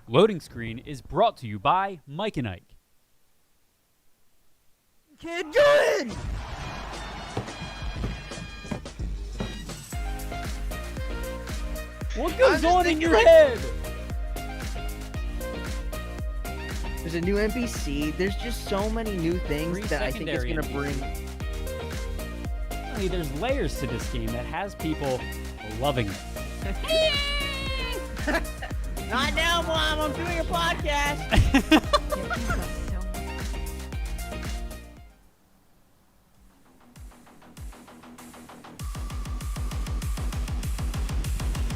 Loading Screen is brought to you by Mike and Ike. Kid, go in! What goes on in your head? There's a new NPC. There's just so many new things that I think it's going to bring. There's layers to this game that has people loving it. Not now, Mom. I'm doing a podcast.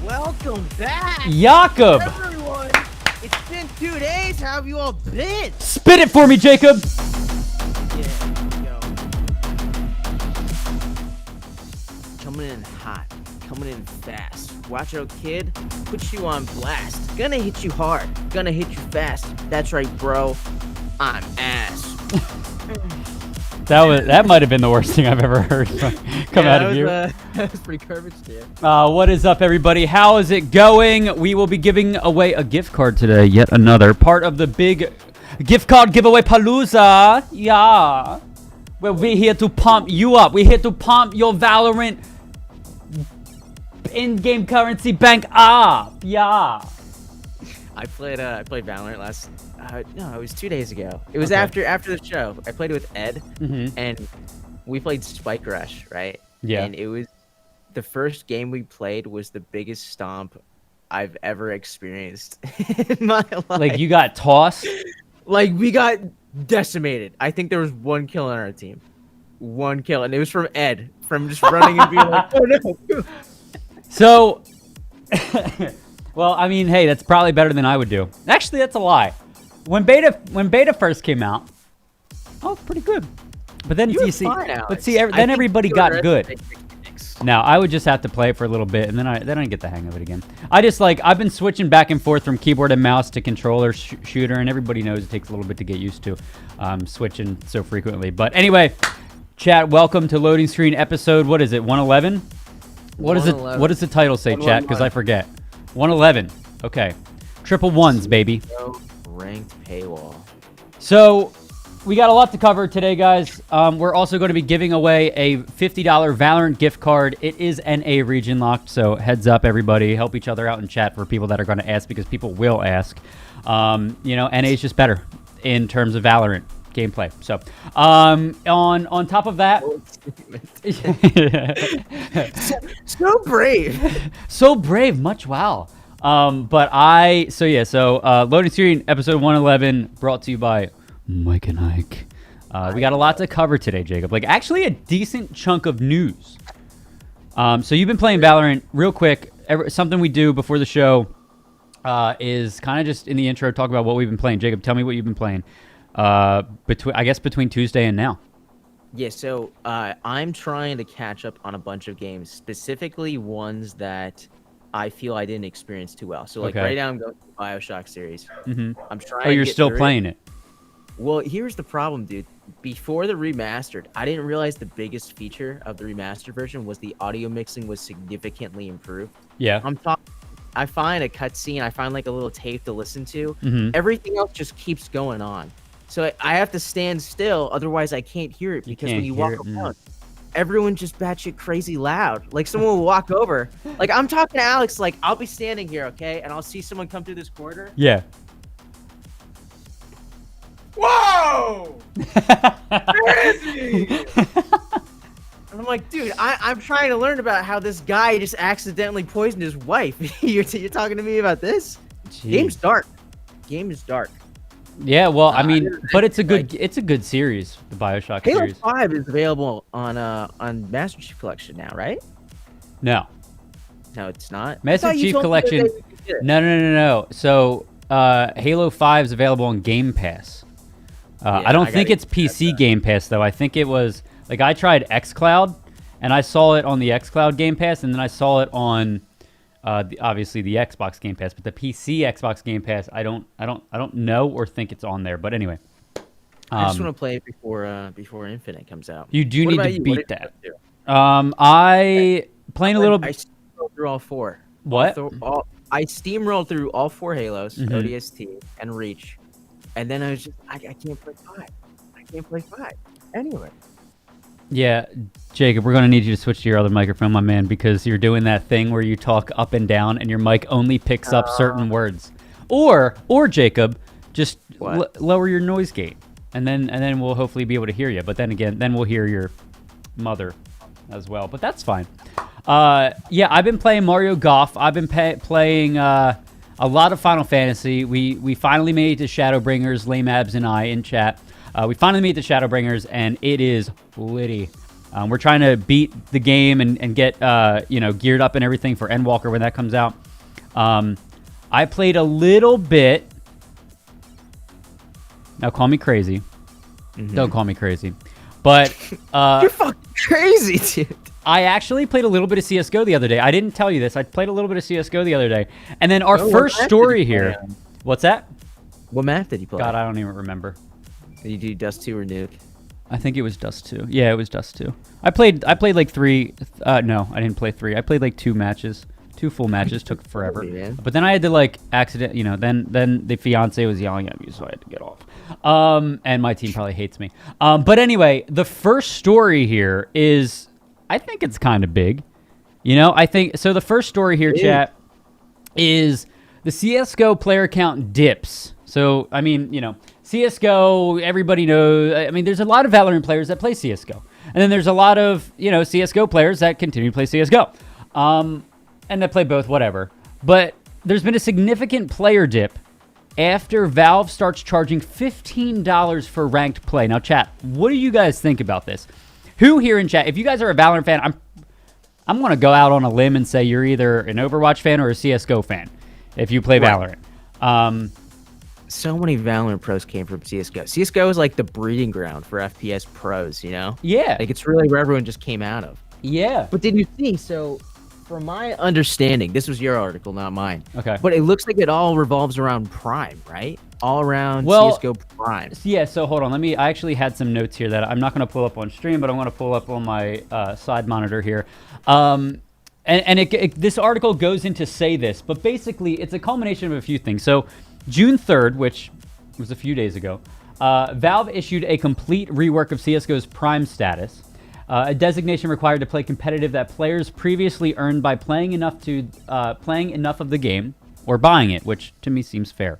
Welcome back, Jakob! everyone. It's been 2 days. How have you all been? Spit it for me, Jacob! Yeah, yo. Coming in hot, coming in fast. Watch out, kid. Put you on blast. Gonna hit you hard, gonna hit you fast. That's right, bro. I'm ass. That might have been the worst thing I've ever heard come out of you. That was pretty curved, dude. What is up, everybody? How is it going? We will be giving away a gift card today. Yet another part of the big gift card giveaway palooza. Yeah. We're here to pump you up. We're here to pump your Valorant in-game currency bank up. Yeah. I played Valorant last. No, it was 2 days ago. It was Okay. after the show. I played with Ed, Mhm. and we played Spike Rush, right? Yeah. And it was the first game we played was the biggest stomp I've ever experienced in my life. Like, you got tossed? Like, we got decimated. I think there was one kill on our team. One kill, and it was from Ed, from just running and being like, oh no. So, well, I mean, hey, that's probably better than I would do. Actually, that's a lie. When beta first came out, oh, pretty good. But then You were you see, fine, but Alex. see, I then think everybody you got were good. techniques. Now I would just have to play it for a little bit, and then I get the hang of it again. I've been switching back and forth from keyboard and mouse to controller shooter, and everybody knows it takes a little bit to get used to switching so frequently. But anyway, chat, welcome to Loading Screen episode. What is it? 111. What is it? 111. What does the title say, chat? Because I forget. 111. Okay. Triple ones, baby. Ranked paywall. So we got a lot to cover today, guys. We're also going to be giving away a $50 Valorant gift card. It is NA region locked, so heads up, everybody. Help each other out in chat for people that are going to ask, because people will ask. NA is just better in terms of Valorant gameplay. So on top of that, So brave. so brave, much wow. Loading Screen episode 111 brought to you by Mike and Ike. We got a lot to cover today, Jacob. Like, actually a decent chunk of news. So you've been playing Valorant real quick. Something we do before the show is kind of just in the intro talk about what we've been playing. Jacob, tell me what you've been playing between Tuesday and now. Yeah, so I'm trying to catch up on a bunch of games, specifically ones that I feel I didn't experience too well. So, like, Okay. right now I'm going to the BioShock series. Mm-hmm. I'm trying Oh, to you're get still through playing it. Well, here's the problem, dude. Before the remastered, I didn't realize the biggest feature of the remastered version was the audio mixing was significantly improved. Yeah. I find a cutscene, I find like a little tape to listen to. Mhm. Everything else just keeps going on. So I have to stand still, otherwise I can't hear it, because when can't you hear walk it, around, everyone just batshit crazy loud. Like, someone will walk over. Like, I'm talking to Alex, like, I'll be standing here, okay? And I'll see someone come through this corridor. Yeah. Whoa! Crazy! And I'm like, dude, I'm trying to learn about how this guy just accidentally poisoned his wife. you're talking to me about this? Jeez. Game's dark. Game is dark. Yeah, well, I mean, I- but it's a good series, the BioShock Halo series. 5 is available on Master Chief Collection now, right? No. No, it's not. I Master thought you Chief told me that Collection. they could get it. No. So, Halo 5 is available on Game Pass. Yeah, I don't I think gotta it's get that, PC Game Pass, though. I think it was, like, I tried xCloud, and I saw it on the xCloud Game Pass, and then I saw it on, obviously, the Xbox Game Pass. But the PC Xbox Game Pass, I don't know or think it's on there. But anyway. I just want to play it before Infinite comes out. You do What need about to you? What beat did that. you do? I playing a little. I scrolled through all four. What? I steamrolled through all 4 Halos, Mhm. ODST, and Reach, and then I was just, I can't play 5. I can't play 5. Anyway. Yeah, Jacob, we're gonna need you to switch to your other microphone, my man, because you're doing that thing where you talk up and down, and your mic only picks up certain words. Or Jacob, just lower your noise gate, and then we'll hopefully be able to hear you. But then again, then we'll hear your mother as well. But that's fine. Yeah, I've been playing Mario Golf. I've been playing a lot of Final Fantasy. We finally made it to Shadowbringers, Lame Abs and I in chat. We finally made the Shadowbringers, and it is litty. We're trying to beat the game and get geared up and everything for Endwalker when that comes out. I played a little bit. Now call me crazy. Don't call me crazy. But you're fucking crazy, dude. I actually played a little bit of CSGO the other day. I didn't tell you this. I played a little bit of CSGO the other day. And then our first story here. What's that? What map did you play? God, I don't even remember. Did you do Dust 2 or Nuke? I think it was Dust 2. Yeah, it was Dust 2. I played like 3. No, I didn't play 3. I played like 2 matches. 2 full matches. Took forever. But then I had to like accident. Then the fiance was yelling at me, so I had to get off. And my team probably hates me. But anyway, the first story here is, I think it's kind of big. I think so. The first story here, chat, is the CSGO player count dips. So I mean, CSGO, everybody knows. I mean, there's a lot of Valorant players that play CSGO. And then there's a lot of, CSGO players that continue to play CSGO. And that play both, whatever. But there's been a significant player dip after Valve starts charging $15 for ranked play. Now, chat, what do you guys think about this? Who here in chat, if you guys are a Valorant fan, I'm going to go out on a limb and say you're either an Overwatch fan or a CSGO fan if you play Valorant. So many Valorant pros came from CSGO. CSGO is like the breeding ground for FPS pros, Yeah. Like it's really where everyone just came out of. Yeah. But did you see, so from my understanding, this was your article, not mine. Okay. But it looks like it all revolves around Prime, right? All around CSGO Prime. Yeah, so hold on. I actually had some notes here that I'm not going to pull up on stream, but I'm going to pull up on my side monitor here. This article goes into say this, but basically it's a culmination of a few things. So June 3rd, which was a few days ago, Valve issued a complete rework of CSGO's Prime status, a designation required to play competitive that players previously earned by playing enough of the game or buying it, which to me seems fair.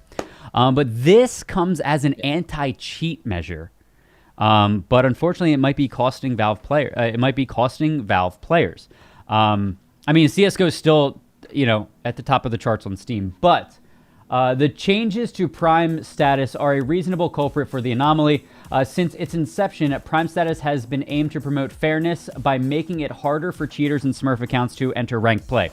But this comes as an anti-cheat measure. But unfortunately, it might be costing Valve players. I mean, CSGO is still, at the top of the charts on Steam, but the changes to Prime status are a reasonable culprit for the anomaly. Since its inception, Prime status has been aimed to promote fairness by making it harder for cheaters and Smurf accounts to enter ranked play.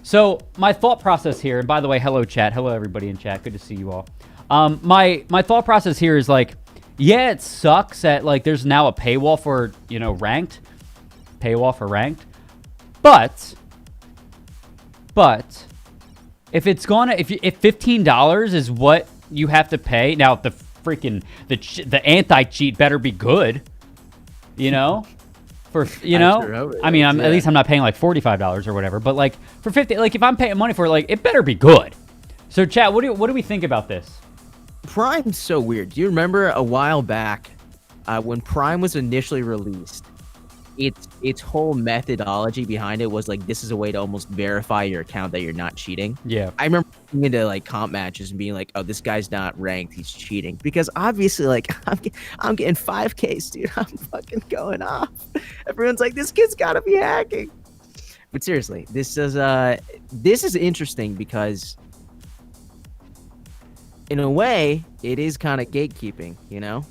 So my thought process here, and by the way, hello chat, hello everybody in chat, good to see you all. My thought process here is like, yeah, it sucks that like there's now a paywall for ranked, but if it's gonna if $15 is what you have to pay now, the freaking the anti-cheat better be good, for I mean, at least I'm not paying like $45 or whatever, but like for 50, like if I'm paying money for it, like it better be good. So chat, what do we think about this? Prime's so weird. Do you remember a while back when Prime was initially released? Its whole methodology behind it was like, this is a way to almost verify your account that you're not cheating. Yeah. I remember going into like comp matches and being like, oh, this guy's not ranked, he's cheating. Because obviously, like, I'm getting 5Ks, dude. I'm fucking going off. Everyone's like, this kid's gotta be hacking. But seriously, this is interesting because in a way, it is kind of gatekeeping,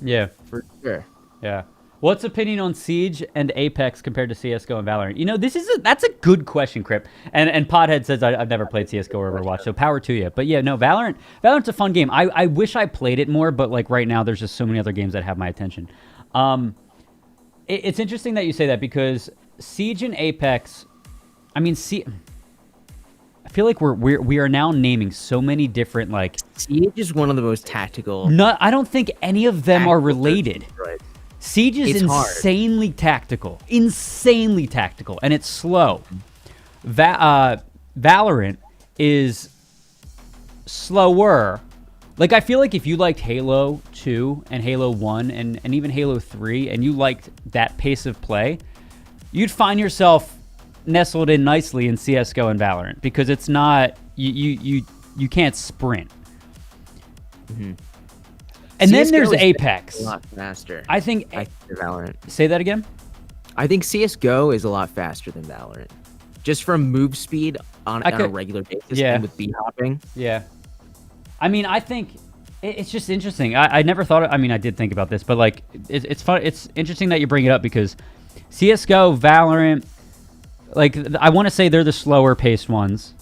Yeah. For sure. Yeah. What's opinion on Siege and Apex compared to CSGO and Valorant? That's a good question, Crip. And Podhead says I've never played CSGO or Overwatch, so power to you. But yeah, no, Valorant's a fun game. I wish I played it more, but like right now, there's just so many other games that have my attention. It's interesting that you say that because Siege and Apex, I mean, I feel like we are now naming so many different like. Siege is one of the most tactical. I don't think any of them are related. Right. Siege is insanely tactical, and it's slow. Valorant is slower. Like, I feel like if you liked Halo 2 and Halo 1 and even Halo 3 and you liked that pace of play, you'd find yourself nestled in nicely in CSGO and Valorant because it's not, you can't sprint. Mm-hmm. And then CS:GO there's is Apex. A lot faster. I think than Valorant. Say that again? I think CS:GO is a lot faster than Valorant. Just from move speed on a regular basis and with beat hopping. Yeah. I mean, I think it's just interesting. I never thought, I mean, I did think about this, but like, it's fun. It's interesting that you bring it up because CSGO, Valorant, like, I want to say they're the slower paced ones,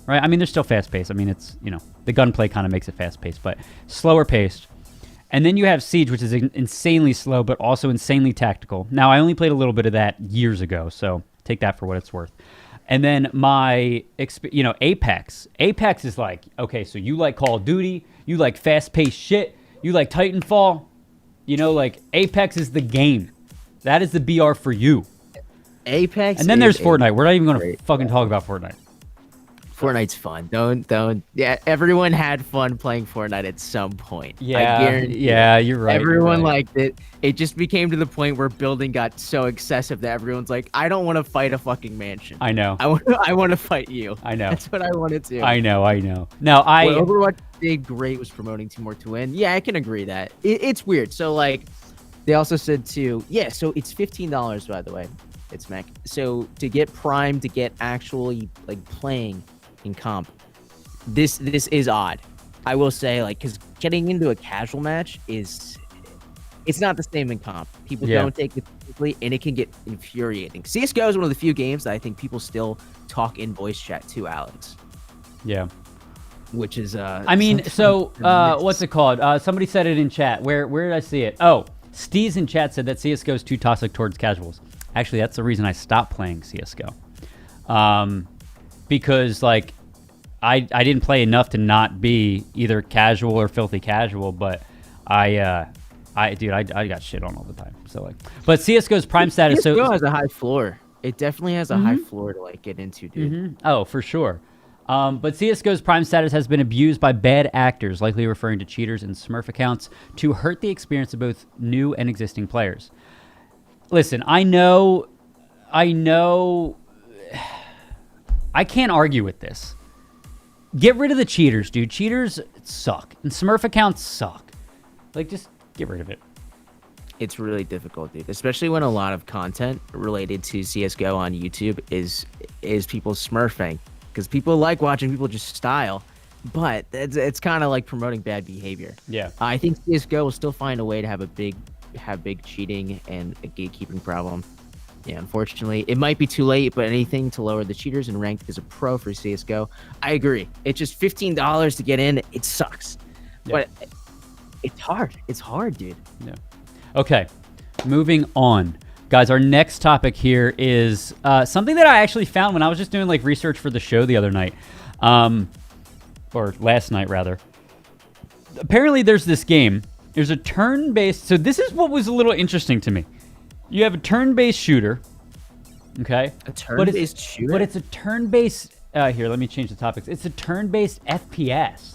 right? I mean, they're still fast paced. I mean, it's, you know, the gunplay kind of makes it fast paced, but slower paced. And then you have Siege, which is insanely slow, but also insanely tactical. Now, I only played a little bit of that years ago, so take that for what it's worth. And then Apex. Apex is like, okay, so you like Call of Duty, you like fast-paced shit, you like Titanfall, you know, like Apex is the game. That is the BR for you. Apex. And then there's Fortnite. We're not even going to fucking talk about Fortnite. Fortnite's fun. Don't. Yeah, everyone had fun playing Fortnite at some point. Yeah, I guarantee you're right. Everyone liked it. It just became to the point where building got so excessive that everyone's like, I don't want to fight a fucking mansion. I know. I want to fight you. I know. That's what I wanted to. I know. Now, what Overwatch did great was promoting Team War to win. Yeah, I can agree that. It's weird. So, like, they also said too, yeah, so it's $15, by the way. It's Mac. So, to get Prime, to get actually, like, playing in comp, this is odd. I will say, like, because getting into a casual match it's not the same in comp. People don't take it seriously, and it can get infuriating. CSGO is one of the few games that I think people still talk in voice chat to, Alex. Yeah. Which is I mean, so what's it called? Somebody said it in chat. Where did I see it? Oh, Steez in chat said that CSGO is too toxic towards casuals. Actually, that's the reason I stopped playing CSGO. Because like I didn't play enough to not be either casual or filthy casual, but I got shit on all the time. So like, but CS:GO's prime status. CS:GO has a high floor. It definitely has a high floor to like get into, dude. Oh, for sure. But CS:GO's prime status has been abused by bad actors, likely referring to cheaters and Smurf accounts, to hurt the experience of both new and existing players. Listen, I know. I can't argue with this. Get rid of the cheaters, dude. Cheaters suck. And Smurf accounts suck. Like, just get rid of it. It's really difficult, dude. Especially when a lot of content related to CSGO on YouTube is people smurfing. Because people like watching people just style. But it's kind of like promoting bad behavior. Yeah. I think CSGO will still find a way to have big cheating and a gatekeeping problem. Yeah, unfortunately, it might be too late, but anything to lower the cheaters and rank as a pro for CSGO, I agree. It's just $15 to get in. It sucks, but it's hard. It's hard, dude. Yeah. Okay, moving on, guys. Our next topic here is something that I actually found when I was just doing like research for the show the other night, or last night rather. Apparently, there's this game. There's a turn-based. So this is what was a little interesting to me. You have a turn-based shooter, okay? A turn-based shooter? But it's a turn-based... here, let me change the topics. It's a turn-based FPS.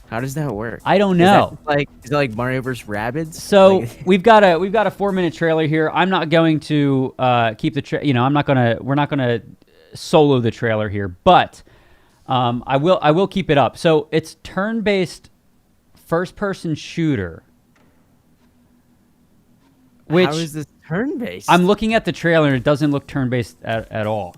How does that work? I don't know. Is it like Mario vs. Rabbids? So like... we've got a 4-minute trailer here. I'm not going to keep the we're not gonna solo the trailer here, but I will keep it up. So it's turn-based first-person shooter. Which, how is this turn-based? I'm looking at the trailer and it doesn't look turn-based at all.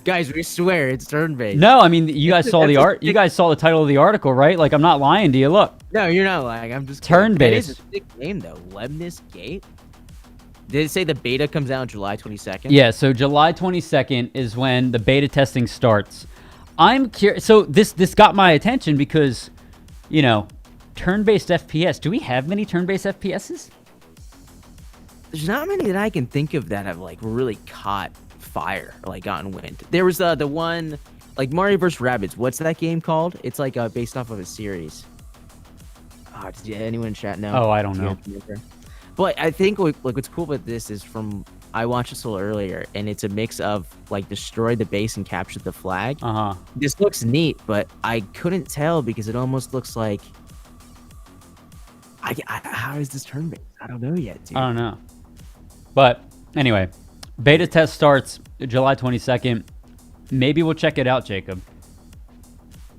Guys, we swear it's turn-based. No, I mean you guys saw the art. You guys saw the title of the article, right? Like I'm not lying to you. Look. No, you're not lying. I'm just turn-based. It is a sick name though. Lemnis Gate. Did it say the beta comes out on July 22nd? Yeah, so July 22nd is when the beta testing starts. I'm curious. So this got my attention because, you know, turn-based FPS. Do we have many turn-based FPSs? There's not many that I can think of that have like really caught fire or like gotten wind. There was the one like Mario vs. Rabbids. What's that game called? It's like based off of a series. Did anyone in chat know? Oh, I don't know. But I think like what's cool about this is from I watched this a little earlier, and it's a mix of like destroy the base and capture the flag. This looks neat, but I couldn't tell because it almost looks like. How is this turn-based? I don't know yet, dude. I don't know. But anyway, beta test starts July 22nd. Maybe we'll check it out, Jacob.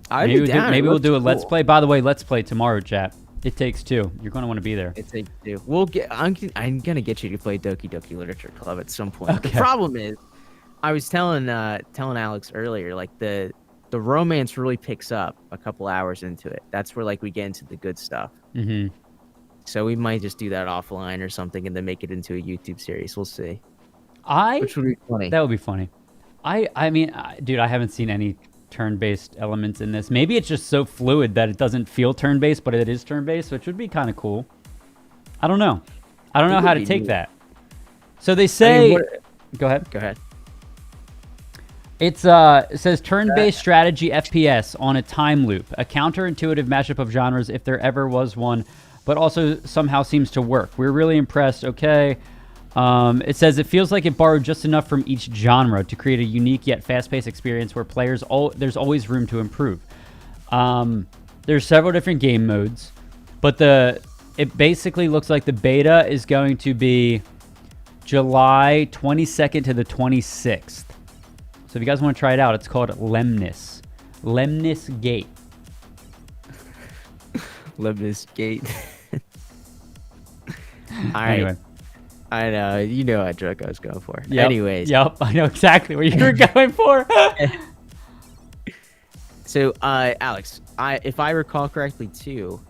Maybe we'll do a Let's Play. By the way, Let's Play tomorrow, chat. It Takes Two. You're going to want to be there. It Takes Two. I'm gonna get you to play Doki Doki Literature Club at some point. Okay. The problem is, I was telling Alex earlier, like the romance really picks up a couple hours into it. That's where like we get into the good stuff. Mm-hmm. So we might just do that offline or something, and then make it into a YouTube series. We'll see. Which would be funny. That would be funny. I mean, dude, I haven't seen any turn-based elements in this. Maybe it's just so fluid that it doesn't feel turn-based, but it is turn-based, which would be kind of cool. I don't know. I don't know how to take that. So they say... Go ahead. Go ahead. It says turn-based strategy FPS on a time loop, a counterintuitive mashup of genres if there ever was one, but also somehow seems to work. We're really impressed. Okay. It says it feels like it borrowed just enough from each genre to create a unique yet fast-paced experience where players there's always room to improve. There's several different game modes, but it basically looks like the beta is going to be July 22nd to the 26th. So if you guys want to try it out, it's called Lemnis Gate. Lemnis Gate. All right. Anyway. I know. You know what joke I was going for. Yep. Anyways. Yep. I know exactly what you were going for. So, Alex, if I recall correctly, too,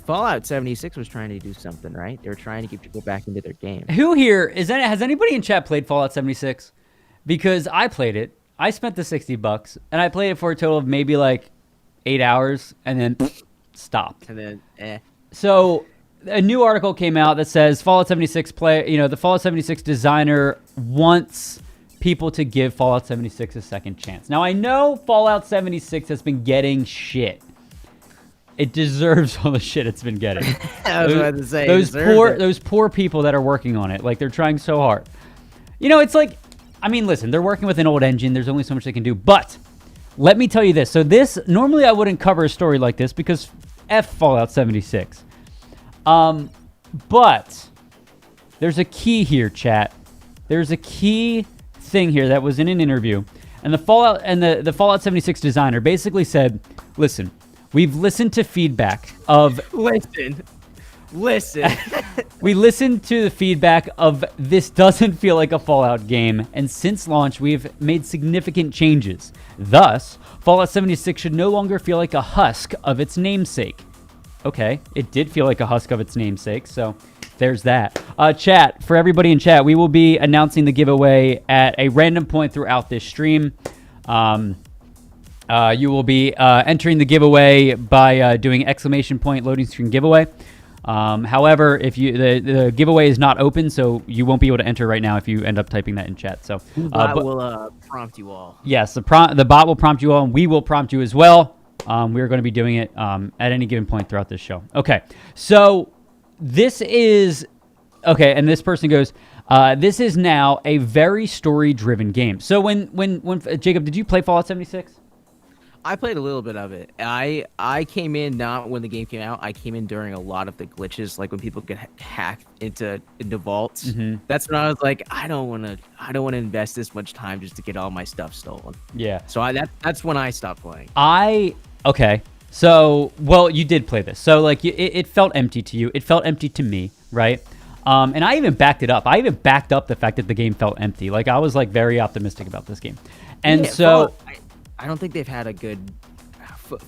Fallout 76 was trying to do something, right? They were trying to get people back into their game. Who here has anybody in chat played Fallout 76? Because I played it. I spent the $60 and I played it for a total of maybe like 8 hours and then stopped. And then, So a new article came out that says Fallout 76 the Fallout 76 designer wants people to give Fallout 76 a second chance. Now I know Fallout 76 has been getting shit. It deserves all the shit it's been getting. I was about to say those poor people that are working on it, like they're trying so hard. You know, it's like, I mean, listen, they're working with an old engine. There's only so much they can do. But let me tell you this. So this, normally I wouldn't cover a story like this because F Fallout 76. But there's a key here, chat. There's a key thing here that was in an interview. And the Fallout 76 designer basically said, listen, we've listened to feedback of... Listen. We listened to the feedback of this doesn't feel like a Fallout game, and since launch, we've made significant changes. Thus, Fallout 76 should no longer feel like a husk of its namesake. Okay, it did feel like a husk of its namesake, so there's that. Chat, for everybody in chat, we will be announcing the giveaway at a random point throughout this stream. You will be entering the giveaway by doing exclamation point loading screen giveaway. However, if the giveaway is not open, so you won't be able to enter right now if you end up typing that in chat. So bot will prompt you all. Yes, the bot will prompt you all, and we will prompt you as well. We're going to be doing it at any given point throughout this show. Okay, so this is and this person goes, this is now a very story-driven game. So when Jacob, did you play Fallout 76? I played a little bit of it. I came in not when the game came out. I came in during a lot of the glitches, like when people get hacked into vaults. Mm-hmm. That's when I was like, I don't want to invest this much time just to get all my stuff stolen. Yeah. So that's when I stopped playing. Okay. So you did play this. So like it felt empty to you. It felt empty to me, right? And I even backed it up. I even backed up the fact that the game felt empty. Like I was like very optimistic about this game, and so. I don't think they've had a good...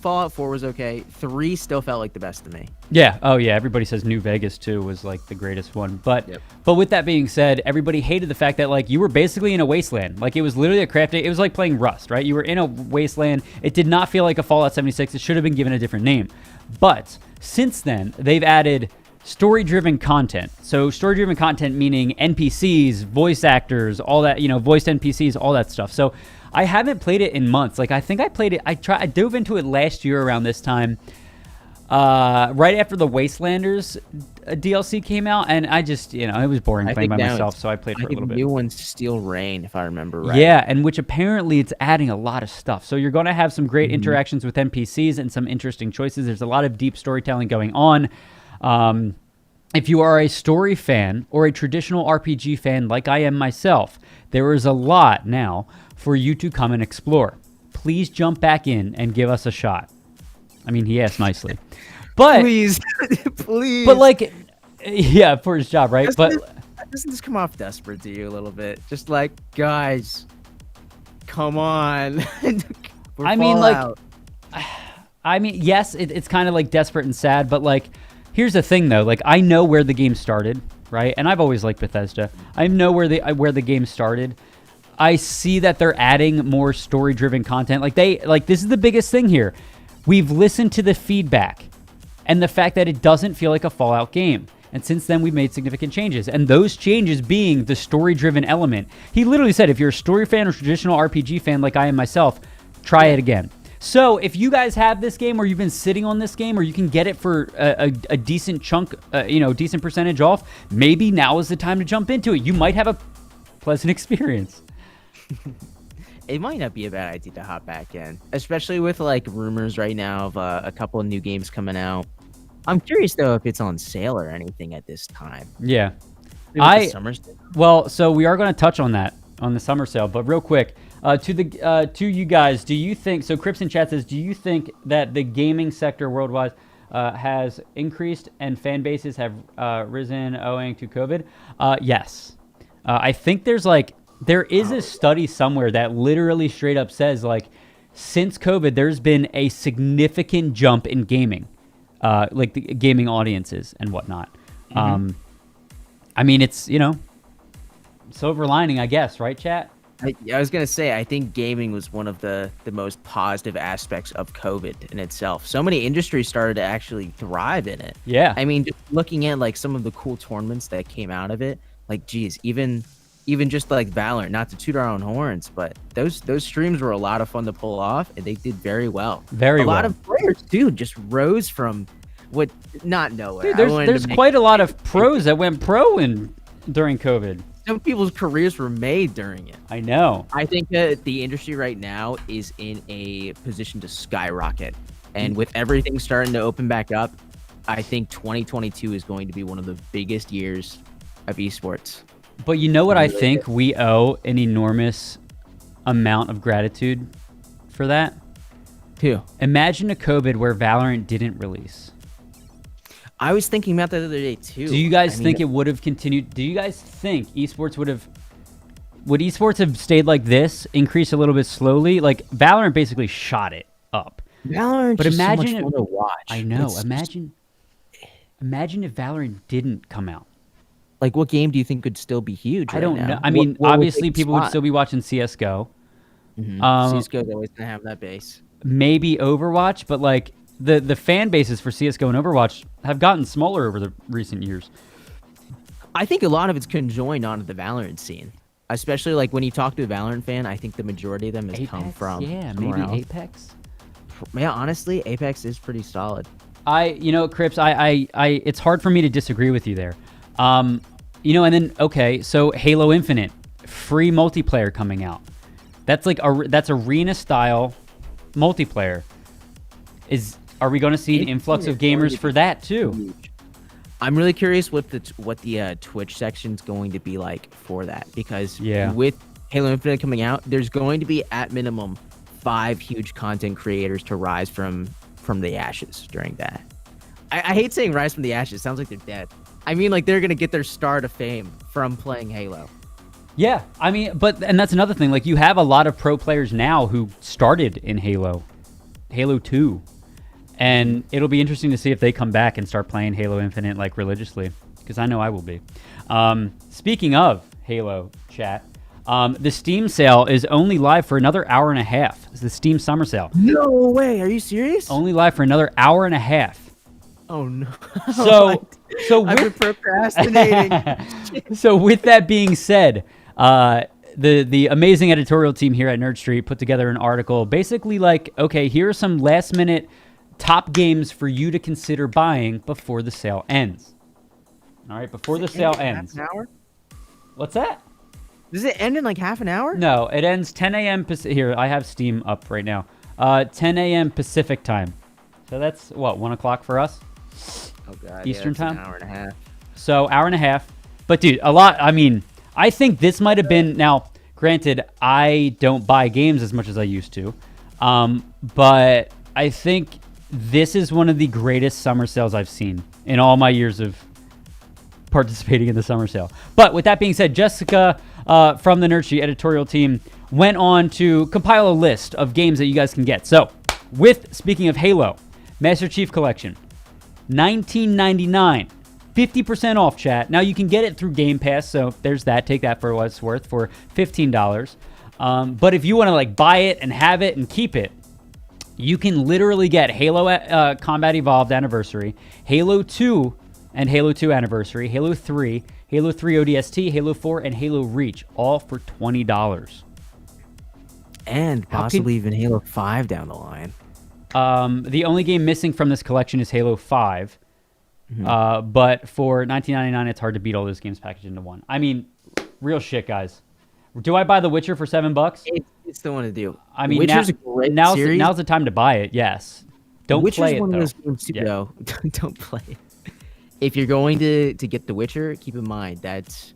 Fallout 4 was okay. 3 still felt like the best to me. Yeah. Oh, yeah. Everybody says New Vegas 2 was like the greatest one. But with that being said, everybody hated the fact that like you were basically in a wasteland. Like it was literally a crafting... It was like playing Rust, right? You were in a wasteland. It did not feel like a Fallout 76. It should have been given a different name. But since then, they've added story-driven content. So story-driven content meaning NPCs, voice actors, all that, voiced NPCs, all that stuff. So I haven't played it in months. Like I think I played it. I dove into it last year around this time. right after the Wastelanders DLC came out, and I just, it was boring playing by myself, so I played for a little bit. New one's Steel Rain, if I remember right. Yeah, and which apparently it's adding a lot of stuff. So you're going to have some great interactions with NPCs and some interesting choices. There's a lot of deep storytelling going on. If you are a story fan or a traditional RPG fan like I am myself, there is a lot now for you to come and explore. Please jump back in and give us a shot. I mean, he asked nicely. But please, please. But like, yeah, for his job, right? Doesn't this come off desperate to you a little bit? Just like, guys, come on. I mean, yes, it's kind of like desperate and sad, but like, here's the thing though. Like, I know where the game started, right? And I've always liked Bethesda. I know where the game started. I see that they're adding more story-driven content. Like this is the biggest thing here. We've listened to the feedback and the fact that it doesn't feel like a Fallout game. And since then, we've made significant changes. And those changes being the story-driven element. He literally said, if you're a story fan or traditional RPG fan like I am myself, try it again. So if you guys have this game or you've been sitting on this game or you can get it for a decent chunk, decent percentage off, maybe now is the time to jump into it. You might have a pleasant experience. It might not be a bad idea to hop back in, especially with like rumors right now of a couple of new games coming out. I'm curious though if it's on sale or anything at this time. Yeah, well, so we are going to touch on that on the summer sale, but real quick, to you guys, do you think? So Crips in chat says, do you think that the gaming sector worldwide has increased and fan bases have risen owing to COVID? Yes, I think there is a study somewhere that literally straight up says, like, since COVID, there's been a significant jump in gaming, like the gaming audiences and whatnot. I mean, it's, silver lining, I guess, right, chat? I was going to say, I think gaming was one of the most positive aspects of COVID in itself. So many industries started to actually thrive in it. Yeah. I mean, just looking at, like, some of the cool tournaments that came out of it, like, geez, even just like Valorant, not to toot our own horns, but those streams were a lot of fun to pull off, and they did very well. A lot of players, dude, just rose from not nowhere. Dude, there's quite a lot of pros that went pro during COVID. Some people's careers were made during it. I know. I think that the industry right now is in a position to skyrocket, and with everything starting to open back up, I think 2022 is going to be one of the biggest years of esports. But you know what I think we owe an enormous amount of gratitude for that? Who? Imagine a COVID where Valorant didn't release. I was thinking about that the other day too. Do you guys think it would have continued? Do you guys think esports would esports have stayed like this, increased a little bit slowly? Like Valorant basically shot it up. Valorant, but imagine so much fun to watch. I know. Imagine if Valorant didn't come out. Like, what game do you think could still be huge? I don't know. I mean, obviously, people would still be watching CSGO. CSGO is always gonna have that base. Maybe Overwatch, but like the fan bases for CSGO and Overwatch have gotten smaller over the recent years. I think a lot of it's conjoined onto the Valorant scene, especially like when you talk to a Valorant fan. I think the majority of them has come from maybe else. Apex. Yeah, honestly, Apex is pretty solid. Crips, I it's hard for me to disagree with you there. And then, okay, so Halo Infinite, free multiplayer coming out. That's like that's arena style multiplayer. Are we going to see an influx of gamers for that too? I'm really curious what the Twitch section's going to be like for that, because with Halo Infinite coming out, there's going to be at minimum 5 huge content creators to rise from the ashes during that. I hate saying rise from the ashes. Sounds like they're dead. I mean, like, they're going to get their star to fame from playing Halo. Yeah, I mean, and that's another thing. Like, you have a lot of pro players now who started in Halo 2. And it'll be interesting to see if they come back and start playing Halo Infinite, like, religiously. Because I know I will be. Speaking of Halo, chat, the Steam sale is only live for another hour and a half. It's the Steam summer sale. No way. Are you serious? Only live for another hour and a half. Oh, no. So I've been procrastinating. So with that being said, the amazing editorial team here at Nerd Street put together an article basically like, okay, here are some last minute top games for you to consider buying before the sale ends. All right, before the sale ends. Half an hour? What's that? Does it end in like half an hour? No, it ends 10 a.m. Here, I have Steam up right now. 10 a.m. Pacific time. So that's, what, 1 o'clock for us? Oh, God. Eastern time? An hour and a half. So, hour and a half. But, dude, a lot. I mean, I think this might have been... Now, granted, I don't buy games as much as I used to. But I think this is one of the greatest summer sales I've seen in all my years of participating in the summer sale. But with that being said, Jessica from the Nerd Sheet editorial team went on to compile a list of games that you guys can get. So, speaking of Halo, Master Chief Collection, $19.99, 50% off, chat. Now you can get it through Game Pass, so there's that. Take that for what it's worth for $15. But if you want to like buy it and have it and keep it, you can literally get Halo Combat Evolved Anniversary, Halo 2 and Halo 2 Anniversary, Halo 3, Halo 3 ODST, Halo 4, and Halo Reach, all for $20. And possibly even Halo 5 down the line. The only game missing from this collection is Halo 5. But for $19.99, it's hard to beat all those games packaged into one. I mean, real shit, guys. Do I buy The Witcher for $7? It's the one to do. I mean, Witcher's a great series. Now's the time to buy it. Yes. Don't Witcher's play it, one though. of those games to go. Don't play it. If you're going to get The Witcher, keep in mind that's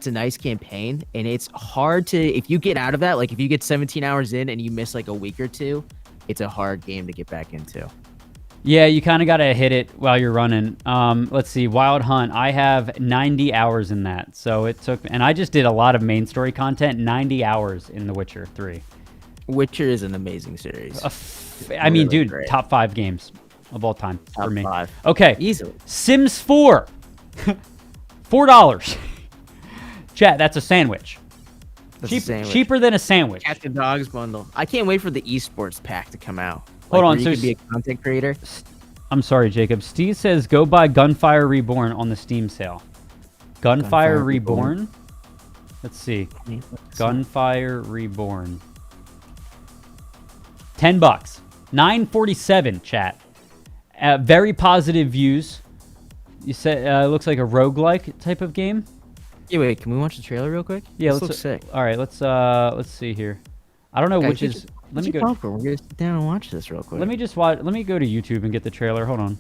a nice campaign, and it's hard to, if you get out of that, like if you get 17 hours in and you miss like a week or two, it's a hard game to get back into. Yeah, you kind of got to hit it while you're running. Let's see, Wild Hunt. I have 90 hours in that. So it took, and I just did a lot of main story content, 90 hours in The Witcher 3. Witcher is an amazing series. I mean, really dude, great. top 5 games of all time for me. 5. Okay. Easily. Sims 4. $4. Chat, that's a sandwich. That's a sandwich. Cheaper than a sandwich. Cat the Dogs bundle. I can't wait for the esports pack to come out. Hold on, where so you can be a content creator. I'm sorry, Jacob. Steve says go buy Gunfire Reborn on the Steam sale. Gunfire Reborn? Let's see. Gunfire Reborn. $10. $9.47, chat. Very positive views. You said it looks like a roguelike type of game. Yeah, wait, can we watch the trailer real quick? Yeah, this looks sick. All right, let's see here. I don't know which is. Let me go. Popcorn. We're gonna sit down and watch this real quick. Let me just watch. Let me go to YouTube and get the trailer. Hold on.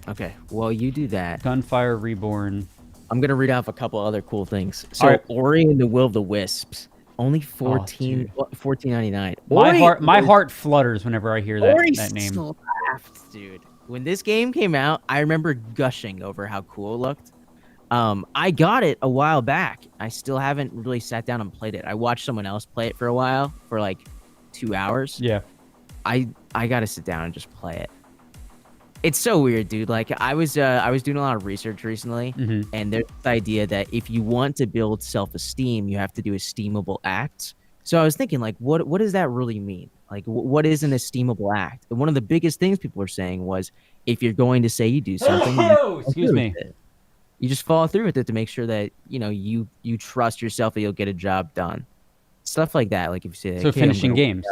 Okay. Well, you do that. Gunfire Reborn. I'm gonna read off a couple other cool things. So, right. Ori and the Will of the Wisps, only $14.99. My heart flutters whenever I hear that name. Slapped, dude. When this game came out, I remember gushing over how cool it looked. I got it a while back. I still haven't really sat down and played it. I watched someone else play it for a while, for like 2 hours. Yeah. I gotta sit down and just play it. It's so weird, dude. Like I was doing a lot of research recently, and there's this idea that if you want to build self-esteem, you have to do esteemable acts. So I was thinking, like, what does that really mean? Like, what is an esteemable act? And one of the biggest things people were saying was, if you're going to say you do something, excuse me, you just follow through with it to make sure that you trust yourself that you'll get a job done. Stuff like that. Like if you say, so finishing games.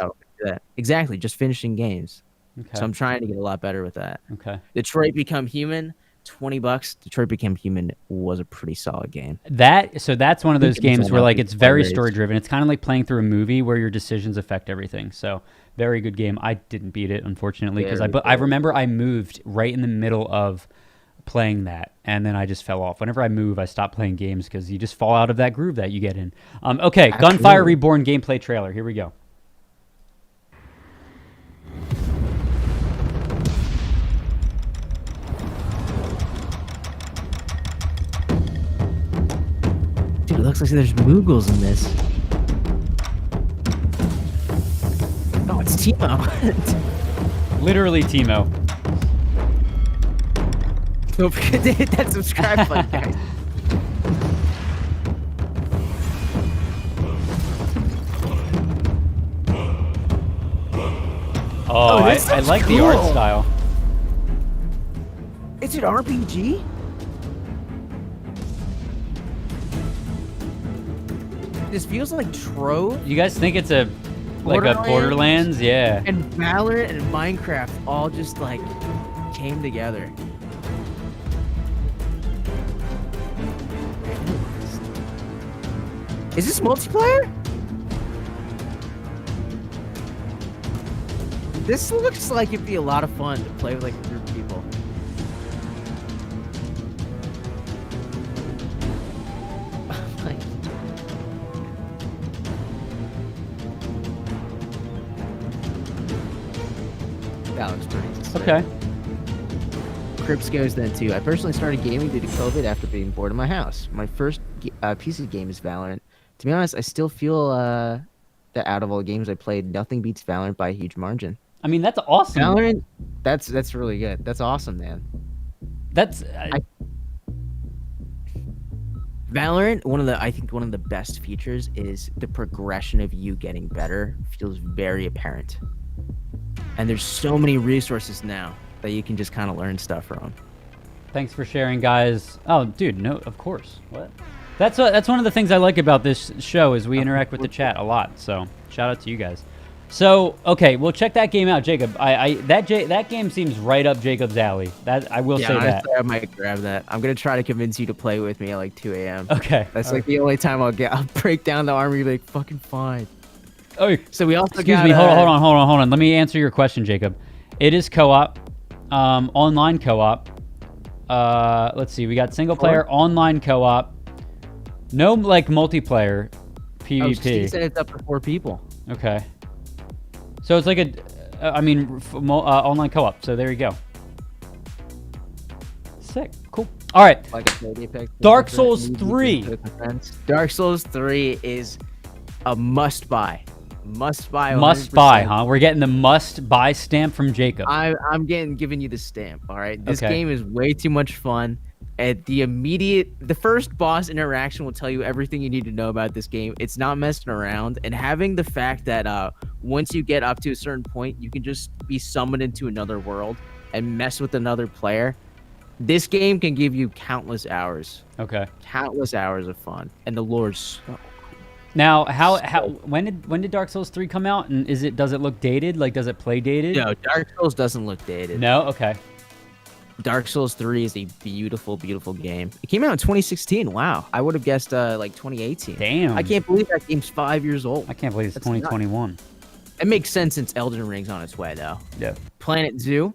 Exactly, just finishing games. Okay. So I'm trying to get a lot better with that. Okay. Detroit Become Human, $20. Detroit Become Human was a pretty solid game. That's one of those games where like it's very story driven. It's kind of like playing through a movie where your decisions affect everything. So very good game. I didn't beat it unfortunately because I remember I moved right in the middle of playing that and then I just fell off. Whenever I move, I stop playing games because you just fall out of that groove that you get in. Okay, absolutely. Gunfire Reborn gameplay trailer. Here we go. Dude, it looks like there's Moogles in this. Oh, it's Teemo. Literally Teemo. Don't forget to hit that subscribe button, guys. Oh, I like the art style. It's an RPG? This feels like Trove. You guys think it's a Like a Borderlands, yeah. And Valorant and Minecraft all just like came together. Is this multiplayer? This looks like it'd be a lot of fun to play with like a group of people. That looks pretty sick. Okay. Crips goes then too. I personally started gaming due to COVID after being bored in my house. My first PC game is Valorant. To be honest, I still feel that out of all the games I played, nothing beats Valorant by a huge margin. I mean, that's awesome. Valorant, that's really good. That's awesome, man. That's Valorant. I think one of the best features is the progression of you getting better feels very apparent. And there's so many resources now that you can just kind of learn stuff from. Thanks for sharing, guys. Oh, dude, no, of course. What? That's one of the things I like about this show is we interact with the chat a lot. So shout out to you guys. So okay, well check that game out, Jacob. That game seems right up Jacob's alley. That I will say that. I might grab that. I'm gonna try to convince you to play with me at like 2 a.m. Okay. That's like the only time I'll break down the armor. You're like fucking fine. Oh, so we also excuse me. Hold on. Let me answer your question, Jacob. It is co-op, online co-op. Let's see. We got single player, online co-op. No like multiplayer, PvP. Oh, you said it's up to 4 people. Okay. So it's like online co-op. So there you go. Sick. Cool. All right. Like a Dark Souls 3. Dark Souls 3 is a must-buy. Must-buy. 100%. Must-buy, huh? We're getting the must-buy stamp from Jacob. I'm giving you the stamp. All right. This game is way too much fun. At the first boss interaction will tell you everything you need to know about this game. It's not messing around, and having the fact that once you get up to a certain point, you can just be summoned into another world and mess with another player. This game can give you countless hours. Okay. Countless hours of fun, and the lore's so cool. Now, when did Dark Souls 3 come out, and does it look dated? Like, does it play dated? No, Dark Souls doesn't look dated. No, okay. Dark Souls 3 is a beautiful, beautiful game. It came out in 2016. Wow. I would have guessed like 2018. Damn. I can't believe that game's 5 years old. I can't believe it's 2021. Nuts. It makes sense since Elden Ring's on its way, though. Yeah. Planet Zoo.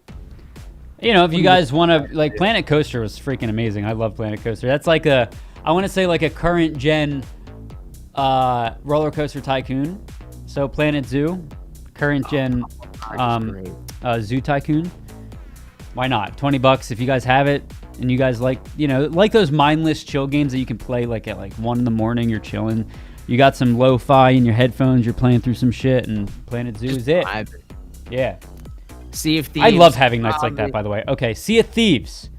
You know, if you guys want to, like, Planet Coaster was freaking amazing. I love Planet Coaster. That's like I want to say like a current gen roller coaster tycoon. So Planet Zoo, current gen Zoo Tycoon. Why not? $20 if you guys have it and you guys like, like those mindless chill games that you can play like at like 1 in the morning, you're chilling. You got some lo-fi in your headphones, you're playing through some shit, and Planet Zoo is it. Yeah. Sea of Thieves. I love having nights like that, by the way. Okay, Sea of Thieves.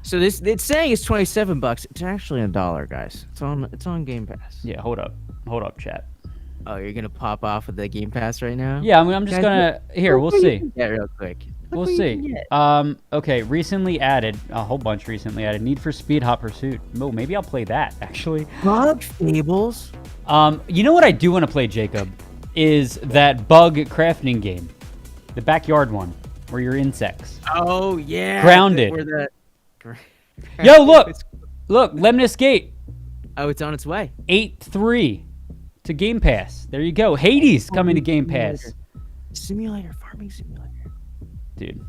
So it's saying it's $27. It's actually $1, guys. It's on Game Pass. Yeah, hold up, chat. Oh, you're gonna pop off with the Game Pass right now? Yeah, I'm just gonna. Here, we'll see. Yeah, real quick. We'll see. Okay, recently added, a whole bunch recently added. Need for Speed Hot Pursuit. Oh, maybe I'll play that, actually. Fables. You know what I do want to play, Jacob? Is that bug crafting game. The backyard one, where you're insects. Oh, yeah. Grounded. Yo, look! Look, Lemnis Gate. Oh, it's on its way. 8.3 to Game Pass. There you go. Hades coming to Game Pass. Farming simulator. Dude.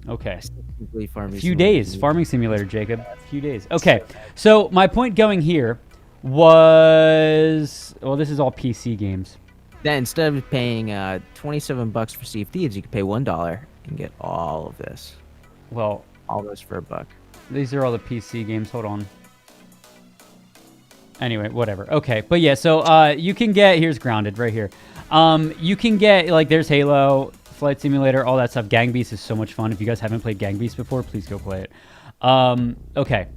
Okay. Farming few days. Farming simulator, Jacob. A few days. Okay. So my point going here was, well, this is all PC games. Then instead of paying $27 for Sea of Thieves, you could pay $1 and get all of this. Well, all this for $1. These are all the PC games. Hold on. Anyway, whatever. Okay, but yeah, so you can get, here's Grounded right here. You can get, like, there's Halo, Flight Simulator, all that stuff. Gang Beasts is so much fun. If you guys haven't played Gang Beasts before, please go play it. Okay,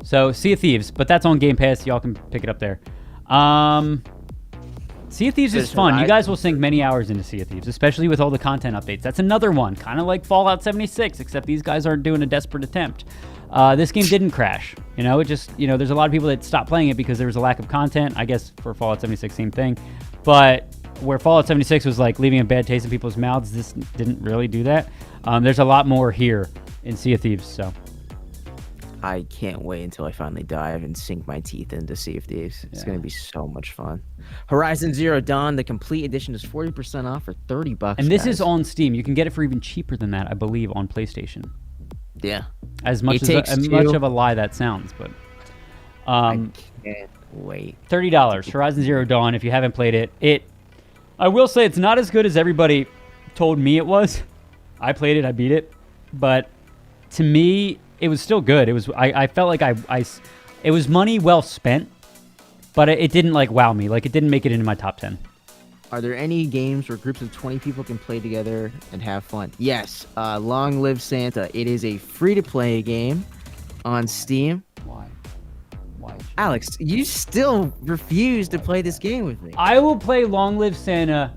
so Sea of Thieves, but that's on Game Pass. Y'all can pick it up there. Sea of Thieves is fun. You guys will sink many hours into Sea of Thieves, especially with all the content updates. That's another one, kind of like Fallout 76, except these guys aren't doing a desperate attempt. This game didn't crash. It just, there's a lot of people that stopped playing it because there was a lack of content. I guess for Fallout 76, same thing. But where Fallout 76 was like leaving a bad taste in people's mouths, this didn't really do that. There's a lot more here in Sea of Thieves, so. I can't wait until I finally dive and sink my teeth into Sea of Thieves. It's going to be so much fun. Horizon Zero Dawn, the complete edition, is 40% off for $30. And this is on Steam. You can get it for even cheaper than that, I believe, on PlayStation. Yeah. As much of a lie that sounds, but I can't wait. $30. Horizon Zero Dawn. If you haven't played it, I will say it's not as good as everybody told me it was. I played it, I beat it, but to me, it was still good. It was. I felt like it was money well spent, but it didn't like wow me. Like it didn't make it into my top 10. Are there any games where groups of 20 people can play together and have fun? Yes. Long Live Santa. It is a free-to-play game on Steam. Why? Alex, you still refuse to play this game with me. I will play Long Live Santa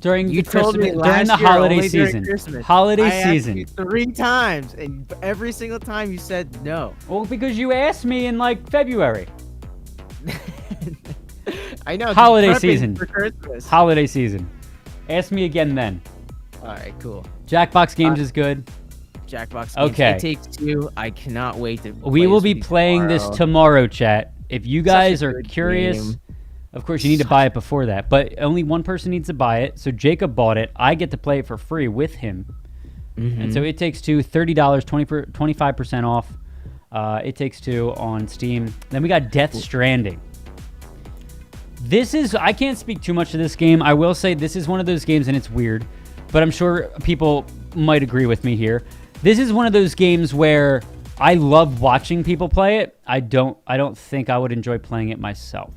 during You the told me Christmas, during the last year, holiday only during season. Christmas. Holiday I asked season. you 3 times, and every single time you said no. Well, because you asked me in like February. I know. Holiday just prepping season. for Christmas. Holiday season. Ask me again then. All right, cool. Jackbox Games is good. Jackbox Games. Okay. It Takes Two. I cannot wait to. We will be playing this tomorrow, chat. If you guys a are good curious, game. of course you need to buy it before that. But only one person needs to buy it. So Jacob bought it. I get to play it for free with him. And so It Takes Two, $30, 25% off. It Takes Two on Steam. Then we got Death Stranding. I can't speak too much to this game. I will say this is one of those games, and it's weird, but I'm sure people might agree with me here. This is one of those games where I love watching people play it. I don't think I would enjoy playing it myself.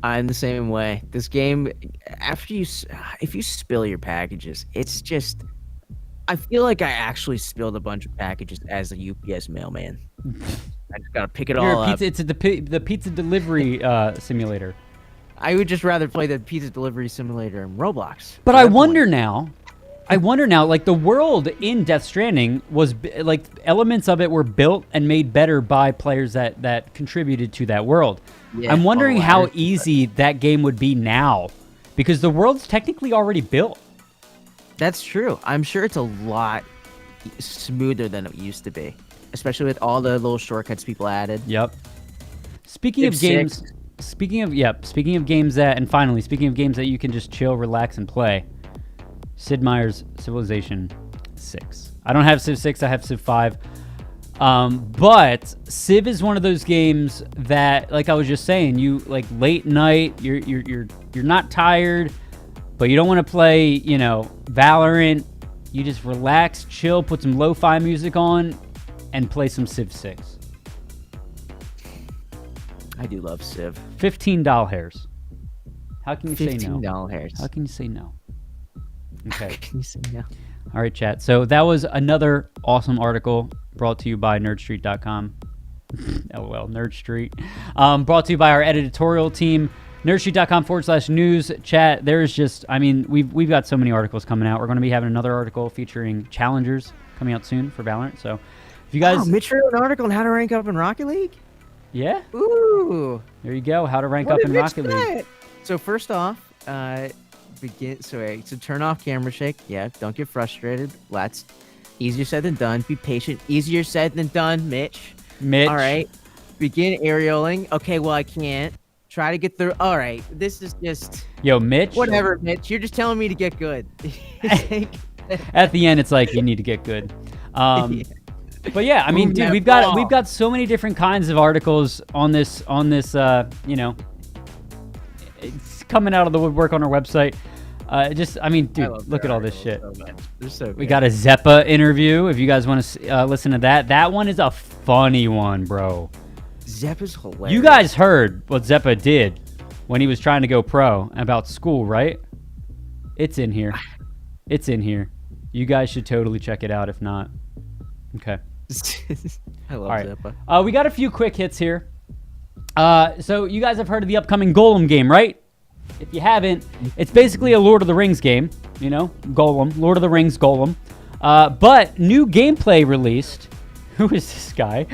I'm the same way. This game, if you spill your packages, it's just. I feel like I actually spilled a bunch of packages as a UPS mailman. I just gotta pick it all up. It's the pizza delivery simulator. I would just rather play the pizza delivery simulator in Roblox. But I wonder now, like the world in Death Stranding was like elements of it were built and made better by players that contributed to that world. Yeah, I'm wondering how easy that game would be now, because the world's technically already built. That's true. I'm sure it's a lot smoother than it used to be, especially with all the little shortcuts people added. Yep. Speaking of games that you can just chill, relax, and play. Sid Meier's Civilization 6. I don't have Civ 6. I have Civ 5. But Civ is one of those games that, like I was just saying, you like late night. You're not tired, but you don't want to play, Valorant. You just relax, chill, put some lo-fi music on, and play some Civ 6. I do love Civ. $15 hairs. How can you say no? $15 hairs. How can you say no? Okay. How can you say no? All right, chat. So that was another awesome article brought to you by nerdstreet.com. LOL, Nerd Street. Brought to you by our editorial team, nerdstreet.com/news. Chat, there's just, we've got so many articles coming out. We're going to be having another article featuring challengers coming out soon for Valorant. So if you guys... Oh, Mitch wrote an article on how to rank up in Rocket League? Yeah. Ooh. There you go. How to rank up in Rocket League. So first off, turn off camera shake. Yeah, don't get frustrated. That's easier said than done. Be patient. Easier said than done, Mitch. All right. Begin aerialing. Okay, well, I can't. Try to get through. All right. This is just... Yo, Mitch. Whatever, Mitch. You're just telling me to get good. At the end, it's like, you need to get good. Yeah. But yeah, dude, we've got so many different kinds of articles on this, it's coming out of the woodwork on our website. Dude, look at all this shit. They're so good. We got a Zeppa interview. If you guys want to listen to that, that one is a funny one, bro. Zeppa's hilarious. You guys heard what Zeppa did when he was trying to go pro about school, right? It's in here. It's in here. You guys should totally check it out. If not, okay. I love Zeppa. We got a few quick hits here. So you guys have heard of the upcoming Gollum game, right? If you haven't, it's basically a Lord of the Rings game. Gollum, Lord of the Rings Gollum. But new gameplay released. Who is this guy?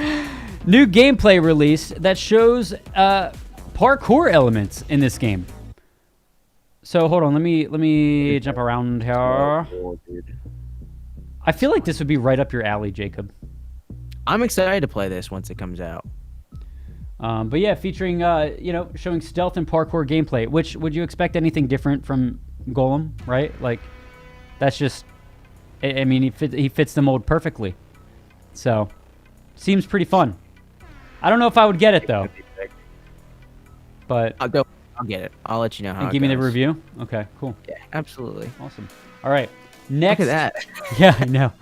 New gameplay released that shows parkour elements in this game. So hold on, let me jump around here. Oh, dude. I feel like this would be right up your alley, Jacob. I'm excited to play this once it comes out. But yeah, featuring showing stealth and parkour gameplay. Which would you expect anything different from Gollum, right? Like, that's just. I mean, he fits the mold perfectly. So, seems pretty fun. I don't know if I would get it though. But I'll go. I'll get it. I'll let you know how. And give me the review. Okay, cool. Yeah, absolutely. Awesome. All right. Next. Look at that. Yeah, I know.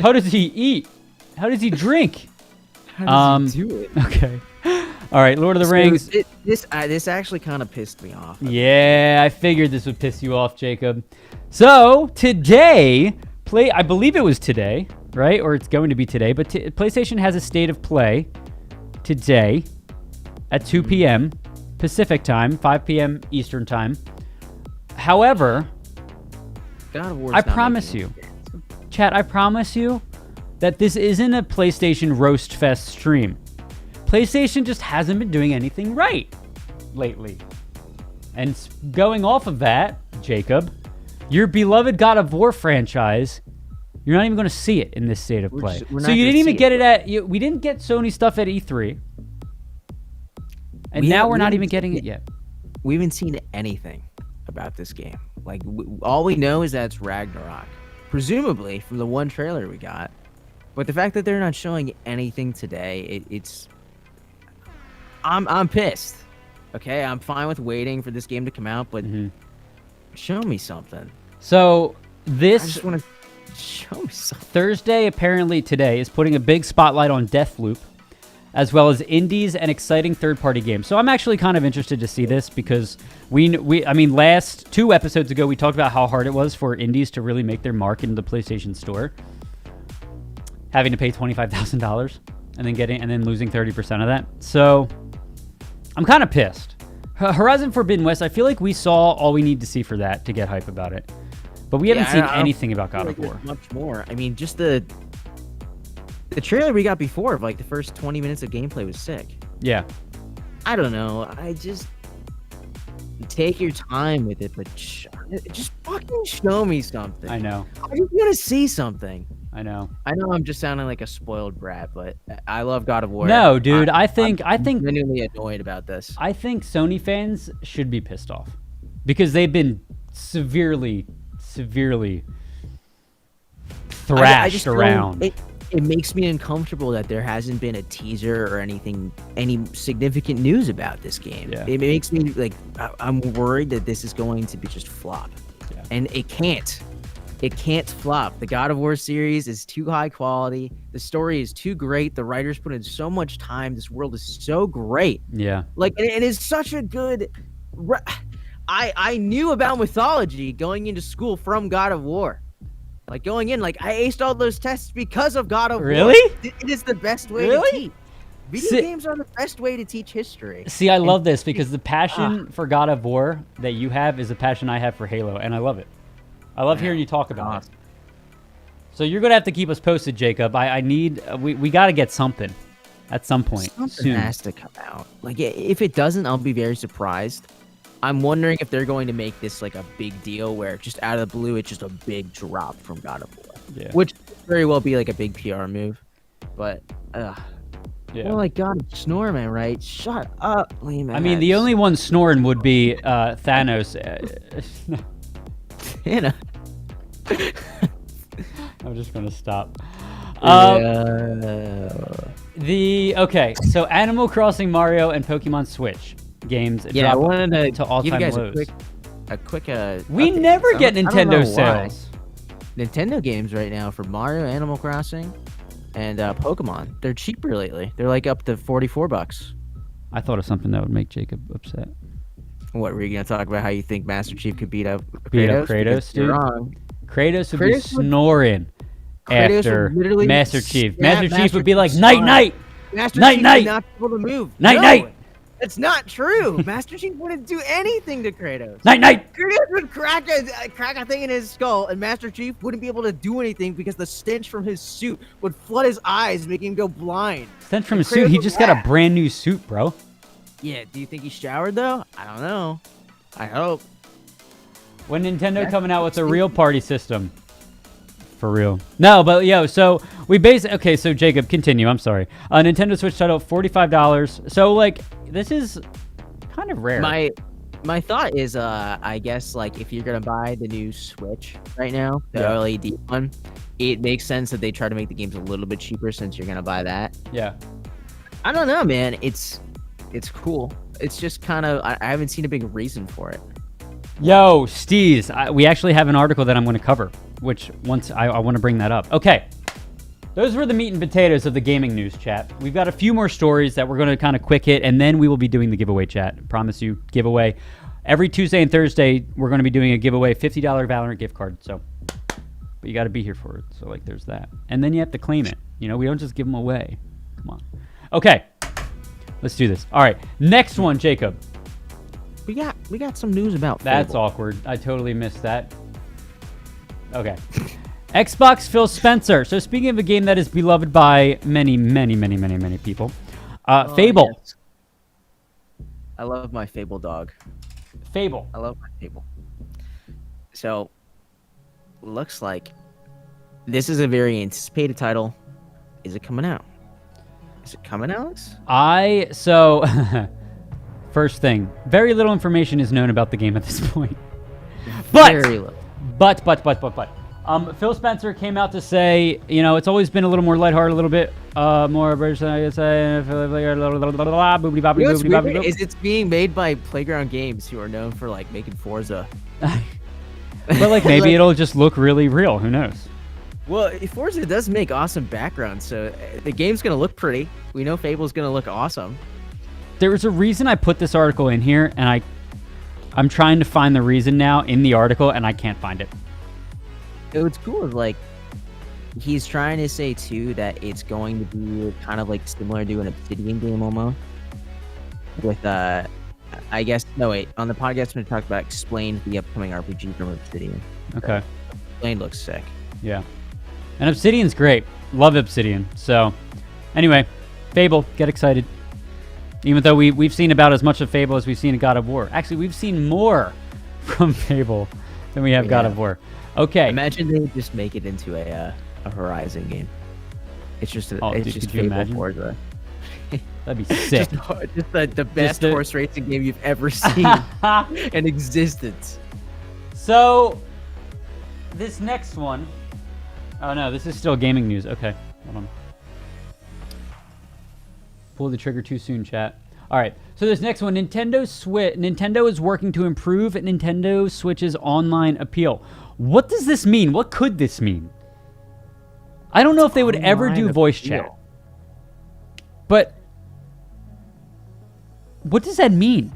How does he eat? How does he drink? How does he do it? Okay. All right, Lord of the Rings. This actually kind of pissed me off. Yeah, I figured this would piss you off, Jacob. So today, I believe it was today, right? Or it's going to be today. But PlayStation has a state of play today at 2 p.m. Pacific time, 5 p.m. Eastern time. However, God of War's I not promise making you, it. chat, I promise you that this isn't a PlayStation Roast Fest stream. PlayStation just hasn't been doing anything right lately. And going off of that, Jacob, your beloved God of War franchise, you're not even going to see it in this state of play. So you didn't even get it at... we didn't get Sony stuff at E3. And now we're not even getting it yet. We haven't seen anything about this game. Like, all we know is that it's Ragnarok. Presumably, from the one trailer we got. But the fact that they're not showing anything today, it's... I'm pissed. Okay, I'm fine with waiting for this game to come out, but show me something. So, I this... just want to show me something. Thursday, apparently today, is putting a big spotlight on Deathloop, as well as indies and exciting third-party games. So I'm actually kind of interested to see this because I mean, last 2 episodes ago, we talked about how hard it was for indies to really make their mark in the PlayStation Store, having to pay $25,000 and then losing 30% of that. So I'm kind of pissed. Horizon Forbidden West, I feel like we saw all we need to see for that to get hype about it, but we haven't seen anything about God of War. Much more. I mean, just the trailer we got before of like the first 20 minutes of gameplay was sick. Yeah. I don't know. I just take your time with it, but just fucking show me something. I know. I just want to see something. I know. I know I'm just sounding like a spoiled brat, but I love God of War. No, dude. I'm genuinely annoyed about this. I think Sony fans should be pissed off because they've been severely thrashed around. It makes me uncomfortable that there hasn't been a teaser or any significant news about this game. Yeah. It makes me like I'm worried that this is going to be just flop, and it can't. It can't flop. The God of War series is too high quality. The story is too great. The writers put in so much time. This world is so great. Yeah. Like it is such a good. I knew about mythology going into school from God of War. Like going in, like I aced all those tests because of God of War. Really? It is the best way to teach. Video games are the best way to teach history. See, I love this because the passion for God of War that you have is a passion I have for Halo, and I love it. I love hearing you talk about it. So you're gonna have to keep us posted, Jacob. I need we got to get something at some point. Something soon. has to come out. Like if it doesn't, I'll be very surprised. I'm wondering if they're going to make this like a big deal where just out of the blue, it's just a big drop from God of War. Yeah. Which could very well be like a big PR move. But, yeah. Oh my God, I'm snoring, man, right? Shut up, lame ass. I mean, the only one snoring would be Thanos. Anna. I'm just gonna stop. Yeah. Okay, so Animal Crossing, Mario, and Pokemon Switch games. Yeah, I wanted to all-time give you guys lows. a quick. We update. never get I don't Nintendo know why. sales. Nintendo games right now for Mario, Animal Crossing, and Pokemon. They're cheaper lately. They're like up to $44. I thought of something that would make Jacob upset. What were you gonna talk about? How you think Master Chief could beat up Kratos? Kratos, dude. You're wrong. Kratos would be snoring Kratos after would literally Master Chief. snap Master Chief Master would be like, Chief's night, arm. night, Master night, Chief night, would not be able to move. night, No, night, That's not true. Master Chief wouldn't do anything to Kratos. night, night. Kratos would crack a thing in his skull, and Master Chief wouldn't be able to do anything because the stench from his suit would flood his eyes, making him go blind. Sent from his Kratos suit. He would just got a laugh. brand new suit, bro. Yeah, do you think he showered though? I don't know. I hope. When Nintendo coming out with a real party system? For real. No, but yo, so we okay, so Jacob, continue. I'm sorry. Nintendo Switch title, $45. So like, this is kind of rare. My thought is, I guess like if you're gonna buy the new Switch right now, the OLED one, it makes sense that they try to make the games a little bit cheaper since you're gonna buy that. Yeah. I don't know, man. It's cool. It's just kind of I haven't seen a big reason for it. Yo, Steez, we actually have an article that I'm going to cover, which once I want to bring that up. Okay, those were the meat and potatoes of the gaming news chat. We've got a few more stories that we're going to kind of quick hit, and then we will be doing the giveaway chat. I promise you, giveaway. Every Tuesday and Thursday, we're going to be doing a giveaway, $50 Valorant gift card. So, but you got to be here for it. So, like, there's that. And then you have to claim it. You know, we don't just give them away. Come on. Okay, let's do this. All right, next one, Jacob. We got some news about That's Fable. awkward. I totally missed that. Okay. Xbox Phil Spencer. So speaking of a game that is beloved by many people, Fable. Yes. I love my Fable dog. Fable. I love my Fable. So, looks like this is a very anticipated title. Is it coming out? Is it coming, Alex? First thing, very little information is known about the game at this point. Very little. But, Phil Spencer came out to say, you know, it's always been a little more lighthearted, a little bit more British than I guess. Is it's being made by Playground Games, who are known for like making Forza. But like maybe it'll just look really real. Who knows? Well, Forza does make awesome backgrounds, so the game's gonna look pretty. We know Fable's gonna look awesome. There's a reason I put this article in here, and I'm trying to find the reason now in the article, and I can't find it. What's cool is, like, he's trying to say, too, that it's going to be kind of, like, similar to an Obsidian game, almost. With, I guess, no, wait, on the podcast, we're going to talk about Explain, the upcoming RPG from Obsidian. Okay. Explain looks sick. Yeah. And Obsidian's great. Love Obsidian. So, anyway, Fable, get excited. Even though we've seen about as much of Fable as we've seen in God of War. Actually, we've seen more from Fable than we have God of War. Okay. Imagine they just make it into a Horizon game. It's just just Fable Forza. That'd be sick. just the best horse racing game you've ever seen in existence. So, this next one. Oh no, this is still gaming news. Okay, hold on. Pull the trigger too soon, chat. All right, so this next one, Nintendo is working to improve Nintendo Switch's online appeal. What does this mean? What could this mean? I don't know if they would ever do voice chat. But what does that mean?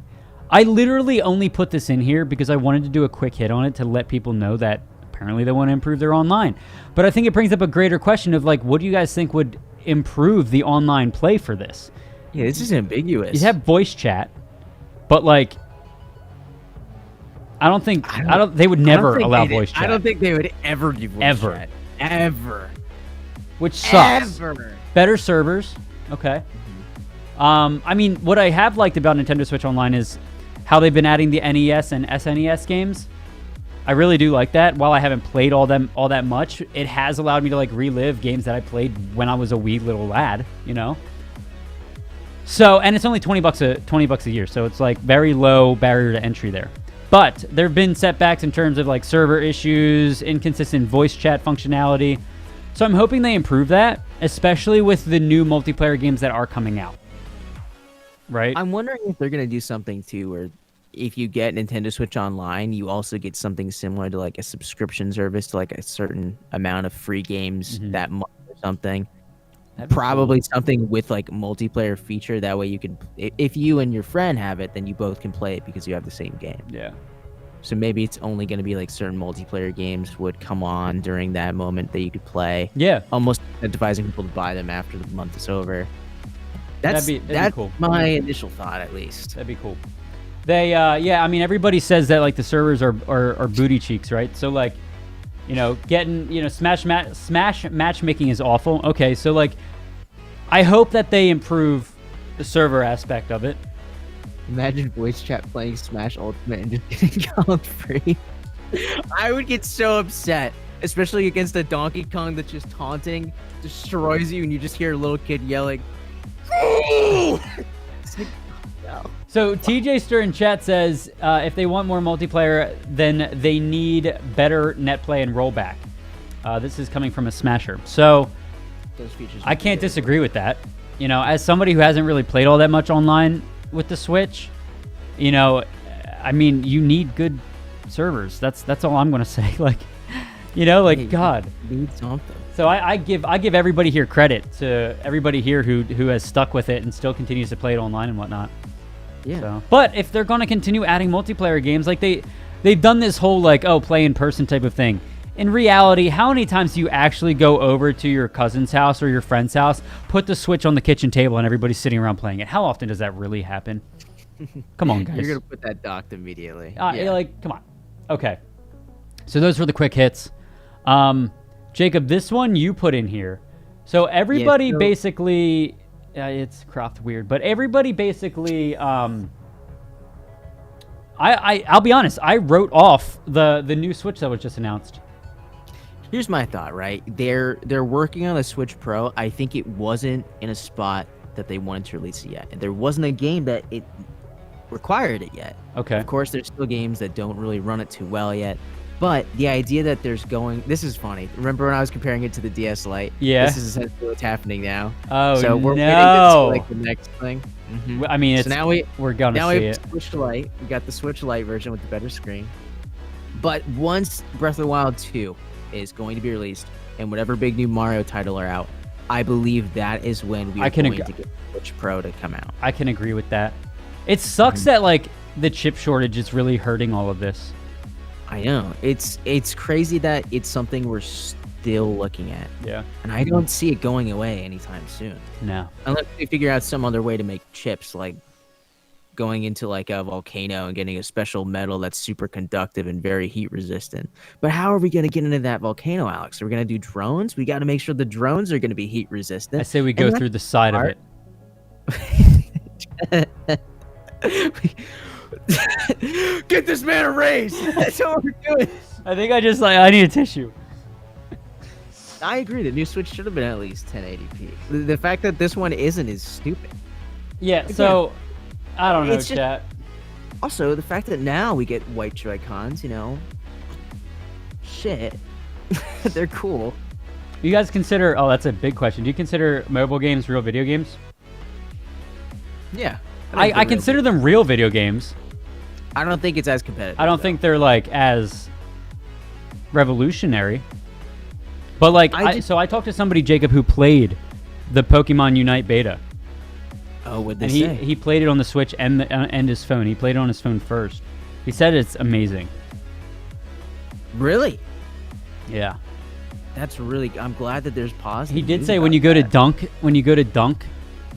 I literally only put this in here because I wanted to do a quick hit on it to let people know that apparently they want to improve their online. But I think it brings up a greater question of, like, what do you guys think would improve the online play for this? Yeah, this is ambiguous. You have voice chat, but like, I don't think they would never allow voice chat. I don't think they would ever do voice chat. Ever. Which sucks. Ever. Better servers. Okay. I mean, what I have liked about Nintendo Switch Online is how they've been adding the NES and SNES games. I really do like that. While I haven't played all that much, it has allowed me to like relive games that I played when I was a wee little lad, you know? So, and it's only $20 a year, so it's like very low barrier to entry there. But there have been setbacks in terms of like server issues, inconsistent voice chat functionality. So I'm hoping they improve that, especially with the new multiplayer games that are coming out. Right? I'm wondering if they're going to do something too where if you get Nintendo Switch Online, you also get something similar to like a subscription service to like a certain amount of free games that month or something. Probably something with like multiplayer feature. That way you can, if you and your friend have it, then you both can play it because you have the same game. Yeah. So maybe it's only going to be like certain multiplayer games would come on during that moment that you could play. Yeah. Almost incentivizing people to buy them after the month is over. That's be cool. My initial thought, at least. That'd be cool. They, yeah, I mean, everybody says that like the servers are booty cheeks, right? So like, you know, getting, you know, Smash matchmaking is awful. Okay, so like, I hope that they improve the server aspect of it. Imagine voice chat playing Smash Ultimate and just getting Gollum free. I would get so upset, especially against a Donkey Kong that's just taunting, destroys you, and you just hear a little kid yelling. It's like, no. So TJ Stir in chat says if they want more multiplayer, then they need better net play and rollback. This is coming from a Smasher. So Those features I can't disagree with that. You know, as somebody who hasn't really played all that much online with the Switch, you know, I mean, you need good servers. That's all I'm gonna say. Like, you know, like, Hey, God. you need something. So I give everybody here credit, to everybody here who has stuck with it and still continues to play it online and whatnot. Yeah. So, but if they're gonna continue adding multiplayer games, like they've done this whole like, oh, play in person type of thing. In reality, how many times do you actually go over to your cousin's house or your friend's house, put the Switch on the kitchen table, and everybody's sitting around playing it? How often does that really happen? Come on, guys. You're gonna put that docked immediately. You're like, come on. Okay. So those were the quick hits. Jacob, this one you put in here. So everybody basically, it's cropped weird, but everybody basically, I'll be honest, I wrote off the new Switch that was just announced. Here's my thought, right? They're working on a Switch Pro. I think it wasn't in a spot that they wanted to release it yet. And there wasn't a game that it required it yet. Okay. Of course, there's still games that don't really run it too well yet. But the idea that there's going... This is funny. Remember when I was comparing it to the DS Lite? Yeah. This is essentially what's happening now. Oh, so we're waiting no. to see, like, the next thing. Mm-hmm. I mean, So now we're going to now see we it. have Switch Lite. We got the Switch Lite version with the better screen. But once Breath of the Wild 2 is going to be released, and whatever big new Mario title are out, I believe that is when we are going to get Switch Pro to come out. I can agree with that. It sucks that, like, the chip shortage is really hurting all of this. I know. It's crazy that it's something we're still looking at. Yeah. And I don't see it going away anytime soon. No. Unless we figure out some other way to make chips, like going into like a volcano and getting a special metal that's super conductive and very heat resistant. But how are we going to get into that volcano, Alex? Are we going to do drones? We got to make sure the drones are going to be heat resistant. I say we go through the side of it. Get this man a raise. That's what we're doing. I think I need a tissue. I agree. The new Switch should have been at least 1080p. The fact that this one isn't is stupid. Yeah, so I don't know, It's just- chat. Also, the fact that now we get white Joy-Cons, you know, shit, they're cool. You guys consider, oh, that's a big question. Do you consider mobile games real video games? Yeah. I consider them real video games. I don't think it's as competitive. I don't think they're like as revolutionary. But like, so I talked to somebody, Jacob, who played the Pokemon Unite beta. Oh, what'd they And say? he played it on the Switch and his phone. He played it on his phone first. He said it's amazing. Really? Yeah. That's really. I'm glad that there's positive. He did news say about when you go to that. dunk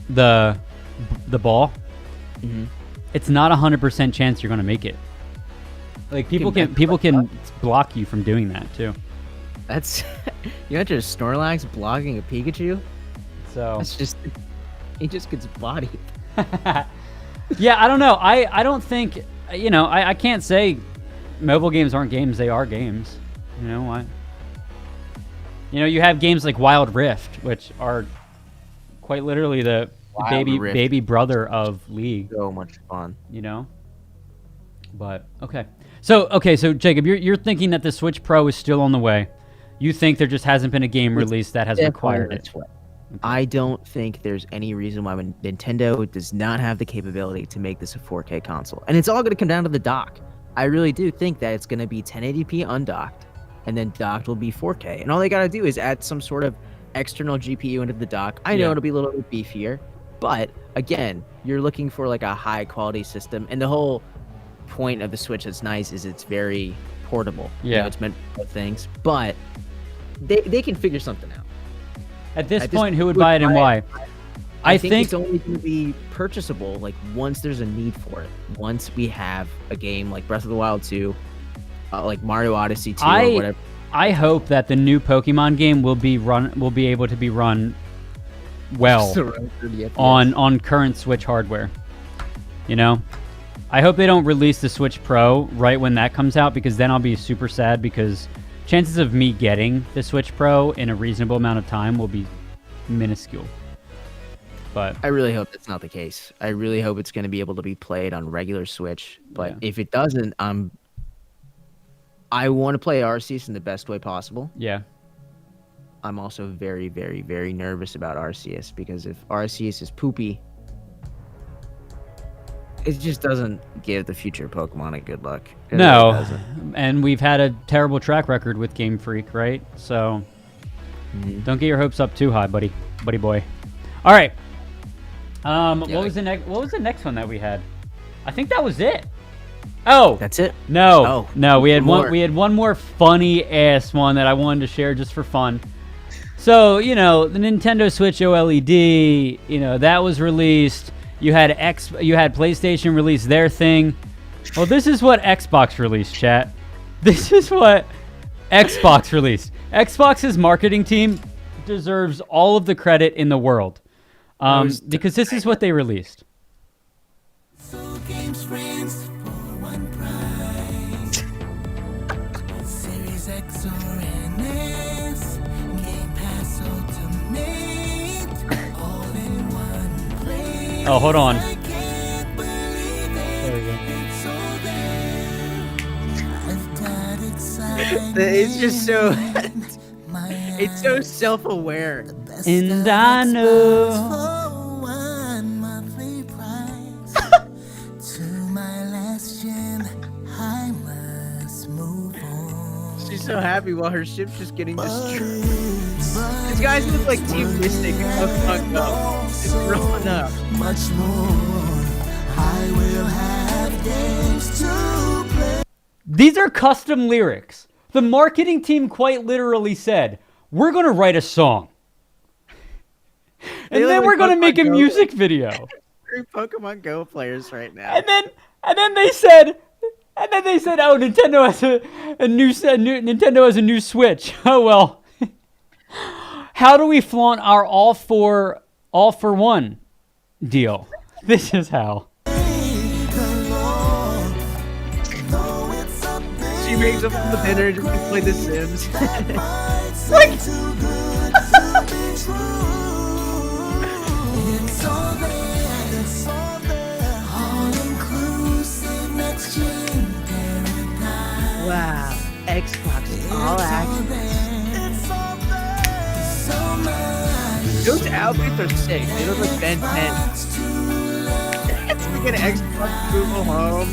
the ball, Mhm. it's not 100% chance you're gonna make it. Like people can block you from doing that too. That's you know, just Snorlax blocking a Pikachu. So That's just he just gets bodied. yeah, I don't know. I don't think, you know, I can't say mobile games aren't games. They are games. You know, you have games like Wild Rift, which are quite literally the baby brother of League. So much fun. You know. But so Jacob, you're thinking that the Switch Pro is still on the way. You think there just hasn't been a game released that has required it. Okay. I don't think there's any reason why Nintendo does not have the capability to make this a 4K console. And it's all going to come down to the dock. I really do think that it's going to be 1080p undocked, and then docked will be 4K. And all they got to do is add some sort of external GPU into the dock. I know it'll be a little bit beefier, but again, you're looking for like a high quality system. And the whole point of the Switch that's nice is it's very portable. Yeah. You know, it's meant for things, but they can figure something out. At this point, who would buy it and why? I think it's only going to be purchasable like once there's a need for it. Once we have a game like Breath of the Wild 2, like Mario Odyssey 2 or whatever. I hope that the new Pokemon game will be able to be run well on current Switch hardware. You know, I hope they don't release the Switch Pro right when that comes out, because then I'll be super sad, because chances of me getting the Switch Pro in a reasonable amount of time will be minuscule. But I really hope that's not the case. I really hope it's going to be able to be played on regular Switch. But Yeah. if it doesn't, I want to play Arceus in the best way possible. yeah. I'm also very, very, very nervous about Arceus, because if Arceus is poopy, it just doesn't give the future Pokemon a good look. It really No, doesn't. and we've had a terrible track record with Game Freak, right? So don't get your hopes up too high, buddy boy. All right. What was the next one that we had? I think that was it. Oh, That's it. no, no, we had one more. we had one more funny ass one that I wanted to share just for fun. So, the Nintendo Switch OLED, that was released. You had PlayStation release their thing. Well, this is what Xbox released, chat. This is what Xbox released. Xbox's marketing team deserves all of the credit in the world. Because this is what they released. So games friends for one price. Series X or NS, Game Pass Ultimate, all in one place. Oh, hold on. I can't believe it. There we go. It's all there. I've got excitement. It's just so. My It's so self-aware. best And of I know. Xbox for one monthly price. To my last gen, I must move on. She's so happy while her ship's just getting destroyed. But These guys look like Team Mystic and fucked up. It's drawn up. much more, I will have games to play. These are custom lyrics. The marketing team quite literally said, "We're going to write a song. And look then like we're going to Pokemon make a Go. music video." 3 Pokemon Go players right now. And then they said, "Oh, Nintendo has Nintendo has a new Switch." Oh well. How do we flaunt our all for one deal? This is how. She wakes up from the dinner and just play The Sims. Wow, Xbox All Access. Those outfits are sick. They look like Ben 10. We get an Xbox Google Home.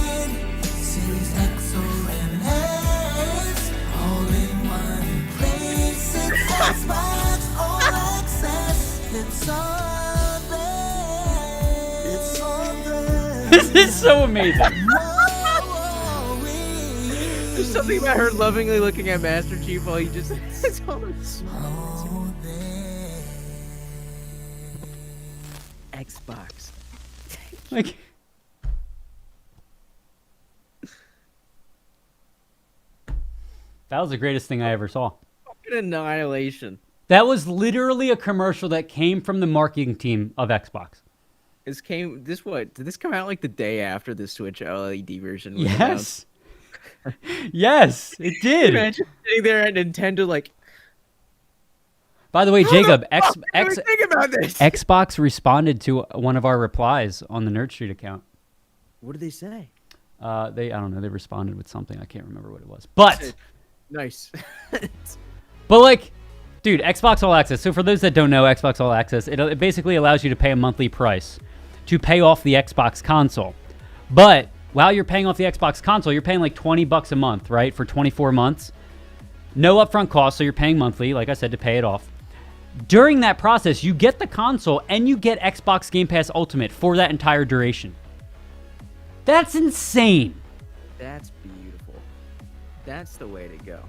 Series X or NS, all in one place. It's Xbox All Access. It's all there. It's all there. This is so amazing. There's something about her lovingly looking at Master Chief while he just it's all All there. Xbox. Like, that was the greatest thing I ever saw. Fucking annihilation. That was literally a commercial that came from the marketing team of Xbox. Did this come out like the day after the Switch LED version was announced? Yes. Yes, it did. Imagine sitting there at Nintendo like, By the way, Jacob, fuck, I didn't think about this. Xbox responded to one of our replies on the Nerd Street account. What did they say? I don't know, they responded with something. I can't remember what it was. But Nice. like, dude, Xbox All Access. So for those that don't know, Xbox All Access, it basically allows you to pay a monthly price to pay off the Xbox console. But while you're paying off the Xbox console, you're paying like $20 a month, right? For 24 months. No upfront cost, so you're paying monthly, like I said, to pay it off. During that process, you get the console and you get Xbox Game Pass Ultimate for that entire duration. That's insane. That's beautiful. That's the way to go.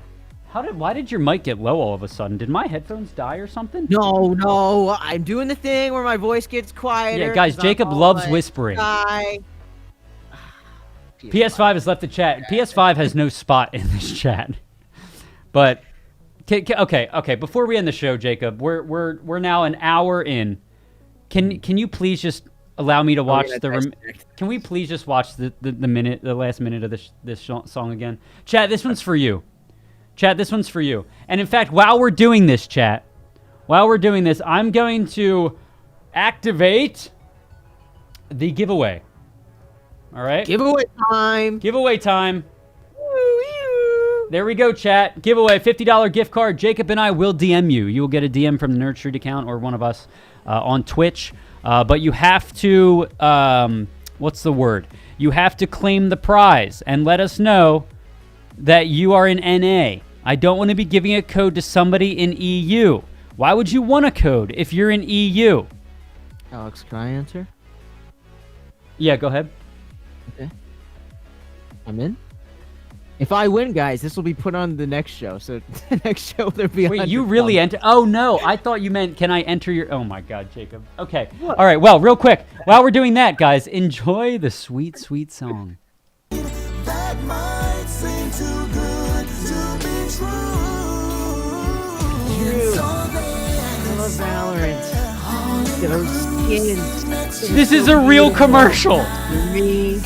Why did your mic get low all of a sudden? Did my headphones die or something? No, I'm doing the thing where my voice gets quieter. Yeah, guys, 'cause I'm Jacob all loves like, whispering. "Hi." PS5 has left the chat. PS5 has no spot in this chat. But Okay. Before we end the show, Jacob, we're now an hour in. Can you please just allow me to watch Can we please just watch the last minute of this song again? Chat, this one's for you. Chat, this one's for you. And in fact, while we're doing this, chat, I'm going to activate the giveaway. All right? Giveaway time. Giveaway time. There we go, chat. Giveaway, $50 gift card. Jacob and I will DM you. You will get a DM from the Nerd Street account or one of us on Twitch. But you have to, what's the word? You have to claim the prize and let us know that you are in NA. I don't want to be giving a code to somebody in EU. Why would you want a code if you're in EU? Alex, can I answer? Yeah, go ahead. Okay. I'm in. If I win, guys, this will be put on the next show. So the next show there'll be. Wait, you really enter? Oh no, I thought you meant can I enter your? Oh my God, Jacob. Okay, all right. Well, real quick, while we're doing that, guys, enjoy the sweet, sweet song. That might seem too good to be true. It's all there. I love Valorant. Those skins. This is a real commercial. Me.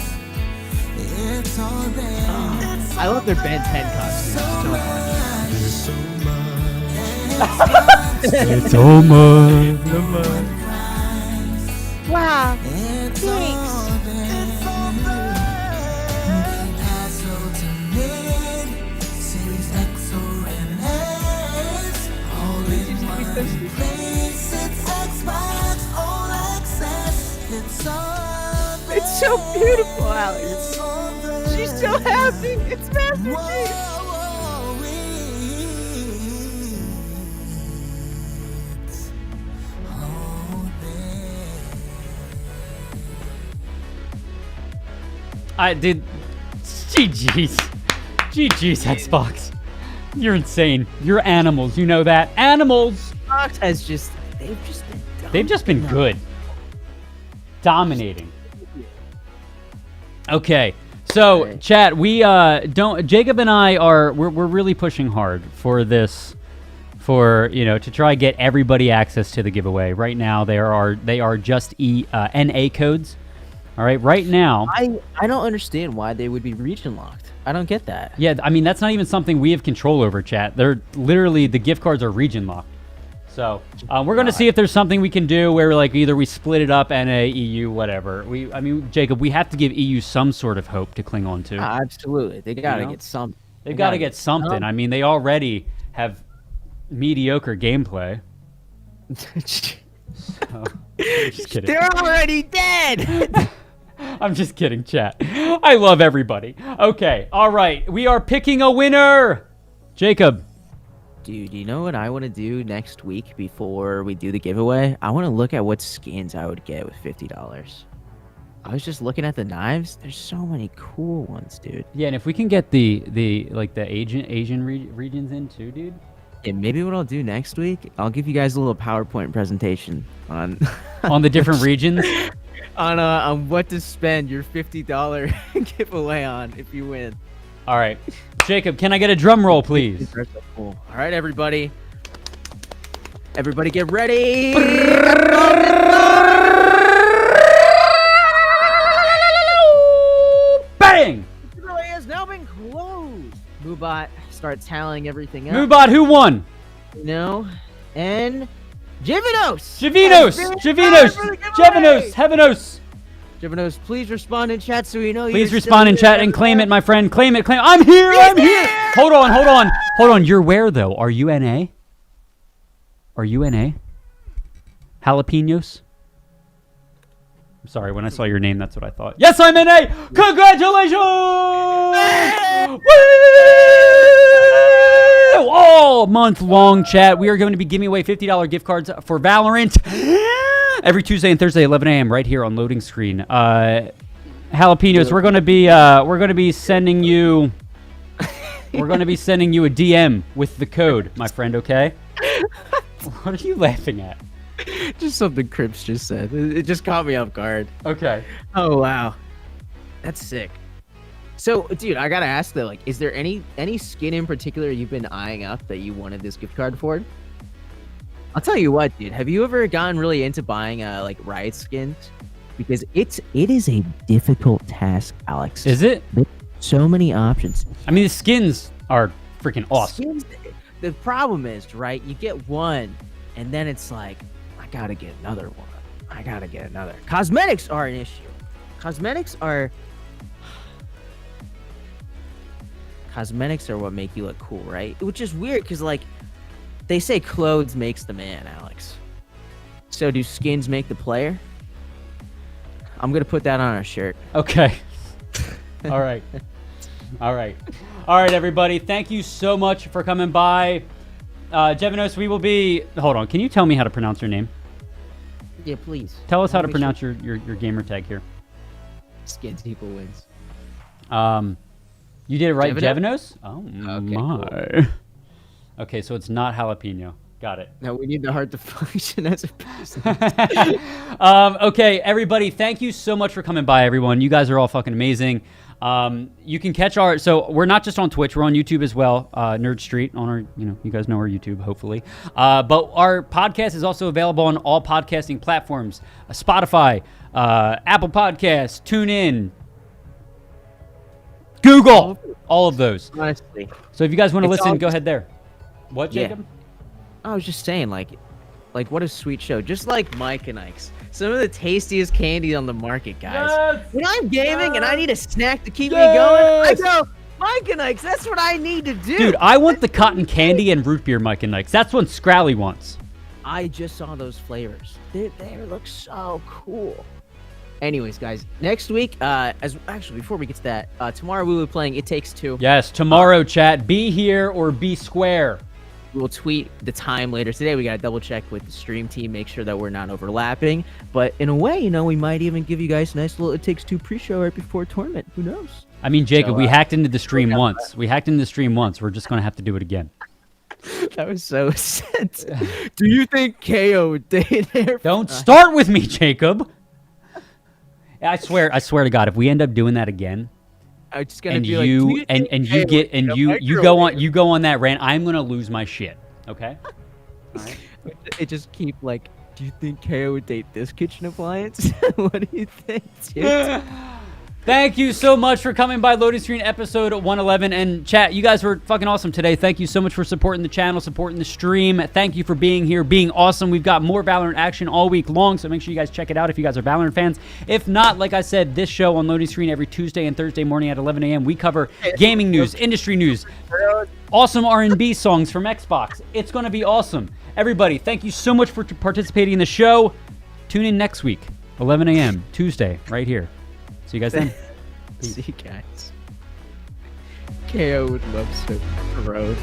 It's all there. I love their Ben 10 costumes so much. It's all mine. Wow. It's all there. It's all there. Hassle to mid, Series X or an S, all in one place. It's Xbox All Access. It's all there. It's so beautiful, Alex. It's all there. She's so happy. It's Master Chief. I did. GG's. GG's, Xbox. You're insane. You're animals. You know that. Animals. Xbox has just. They've just been good. Dominating. Okay. So, chat, we Jacob and I we're really pushing hard for this, to try get everybody access to the giveaway. Right now they are just NA codes. All right, right now. I don't understand why they would be region locked. I don't get that. Yeah, I mean that's not even something we have control over, chat. They're literally the gift cards are region locked. So we're going to see if there's something we can do where like either we split it up, NA, EU, whatever. I mean, Jacob, we have to give EU some sort of hope to cling on to. Absolutely. They got to get something. They've got to get something. I mean, they already have mediocre gameplay. So, just kidding. They're already dead. I'm just kidding, chat. I love everybody. Okay, all right. We are picking a winner. Jacob. Dude, you know what I want to do next week before we do the giveaway? I want to look at what skins I would get with $50. I was just looking at the knives. There's so many cool ones, dude. Yeah, and if we can get the Asian regions in too, dude. Yeah, maybe what I'll do next week, I'll give you guys a little PowerPoint presentation on on the different regions. On what to spend your $50 giveaway on if you win. All right. Jacob, can I get a drum roll, please? Cool. All right, everybody. Everybody get ready. Bang! The giveaway has now been closed. Moobot starts tallying everything up. Moobot, who won? No. And Jivanos. Jivanos, please respond in chat so we know. Please respond in chat and claim it, my friend. Claim it. I'm here. I'm here. Hold on. You're where though? Are you NA? Jalapenos? I'm sorry. When I saw your name, that's what I thought. Yes, I'm NA. Congratulations! Woo! All month long, chat. We are going to be giving away $50 gift cards for Valorant. Every Tuesday and Thursday, 11 a.m. right here on Loading Screen. Jalapenos, we're gonna be sending you a DM with the code, my friend. Okay? What are you laughing at? Just something Crips just said. It just caught me off guard. Okay. Oh wow, that's sick. So, dude, I gotta ask though, like, is there any skin in particular you've been eyeing up that you wanted this gift card for? I'll tell you what, dude. Have you ever gotten really into buying like Riot skins? Because it is a difficult task, Alex. Is it? There's so many options. I mean, the skins are freaking awesome. Skins, the problem is, right? You get one, and then it's like, I gotta get another one. I gotta get another. Cosmetics are an issue. Cosmetics are what make you look cool, right? Which is weird because, like, they say clothes makes the man, Alex. So do skins make the player? I'm gonna put that on a shirt. Okay. All right. All right. All right, everybody. Thank you so much for coming by. Jevanos, we will be... Hold on. Can you tell me how to pronounce your name? Yeah, please. Tell us how to pronounce your gamer tag here. Skins people wins. You did it right, Jevanos? Jevanos? Oh, Okay, my. cool. Okay, so it's not jalapeno. Got it. No, we need the heart to function as a person. Okay, everybody, thank you so much for coming by, everyone. You guys are all fucking amazing. You can catch our... So we're not just on Twitch. We're on YouTube as well. Nerd Street on our... you guys know our YouTube, hopefully. But our podcast is also available on all podcasting platforms. Spotify, Apple Podcasts, TuneIn, Google. All of those. Honestly. So if you guys want to It's listen, all go ahead there. What, Yeah. Jacob? I was just saying, like what a sweet show. Just like Mike and Ike's. Some of the tastiest candy on the market, guys. Yes! When I'm gaming and I need a snack to keep me Yes! going, I go, Mike and Ike's, that's what I need to do. Dude, I want the cotton candy and root beer Mike and Ike's. That's what Scrally wants. I just saw those flavors. They look so cool. Anyways, guys, next week, actually, before we get to that, tomorrow we will be playing It Takes Two. Yes, tomorrow, chat. Be here or be square. We'll tweet the time later today. We got to double check with the stream team, make sure that we're not overlapping. But in a way, we might even give you guys a nice little It Takes Two pre-show right before tournament. Who knows? I mean, Jacob, So, we hacked into the stream once. We hacked into the stream once. We're just going to have to do it again. That was so sense. Do you think KO would date there? Don't start with me, Jacob. I swear to God, if we end up doing that again, I'm just gonna and be you like, and you get and you go on that rant, I'm gonna lose my shit. Okay. All right. It just keep like, do you think KO would date this kitchen appliance? What do you think, dude? Thank you so much for coming by Loading Screen episode 111. And chat, you guys were fucking awesome today. Thank you so much for supporting the channel, supporting the stream. Thank you for being here, being awesome. We've got more Valorant action all week long, so make sure you guys check it out if you guys are Valorant fans. If not, like I said, this show on Loading Screen every Tuesday and Thursday morning at 11 a.m. We cover gaming news, industry news, awesome R&B songs from Xbox. It's going to be awesome. Everybody, thank you so much for participating in the show. Tune in next week, 11 a.m. Tuesday, right here. See you guys then. See you guys. KO would love so road.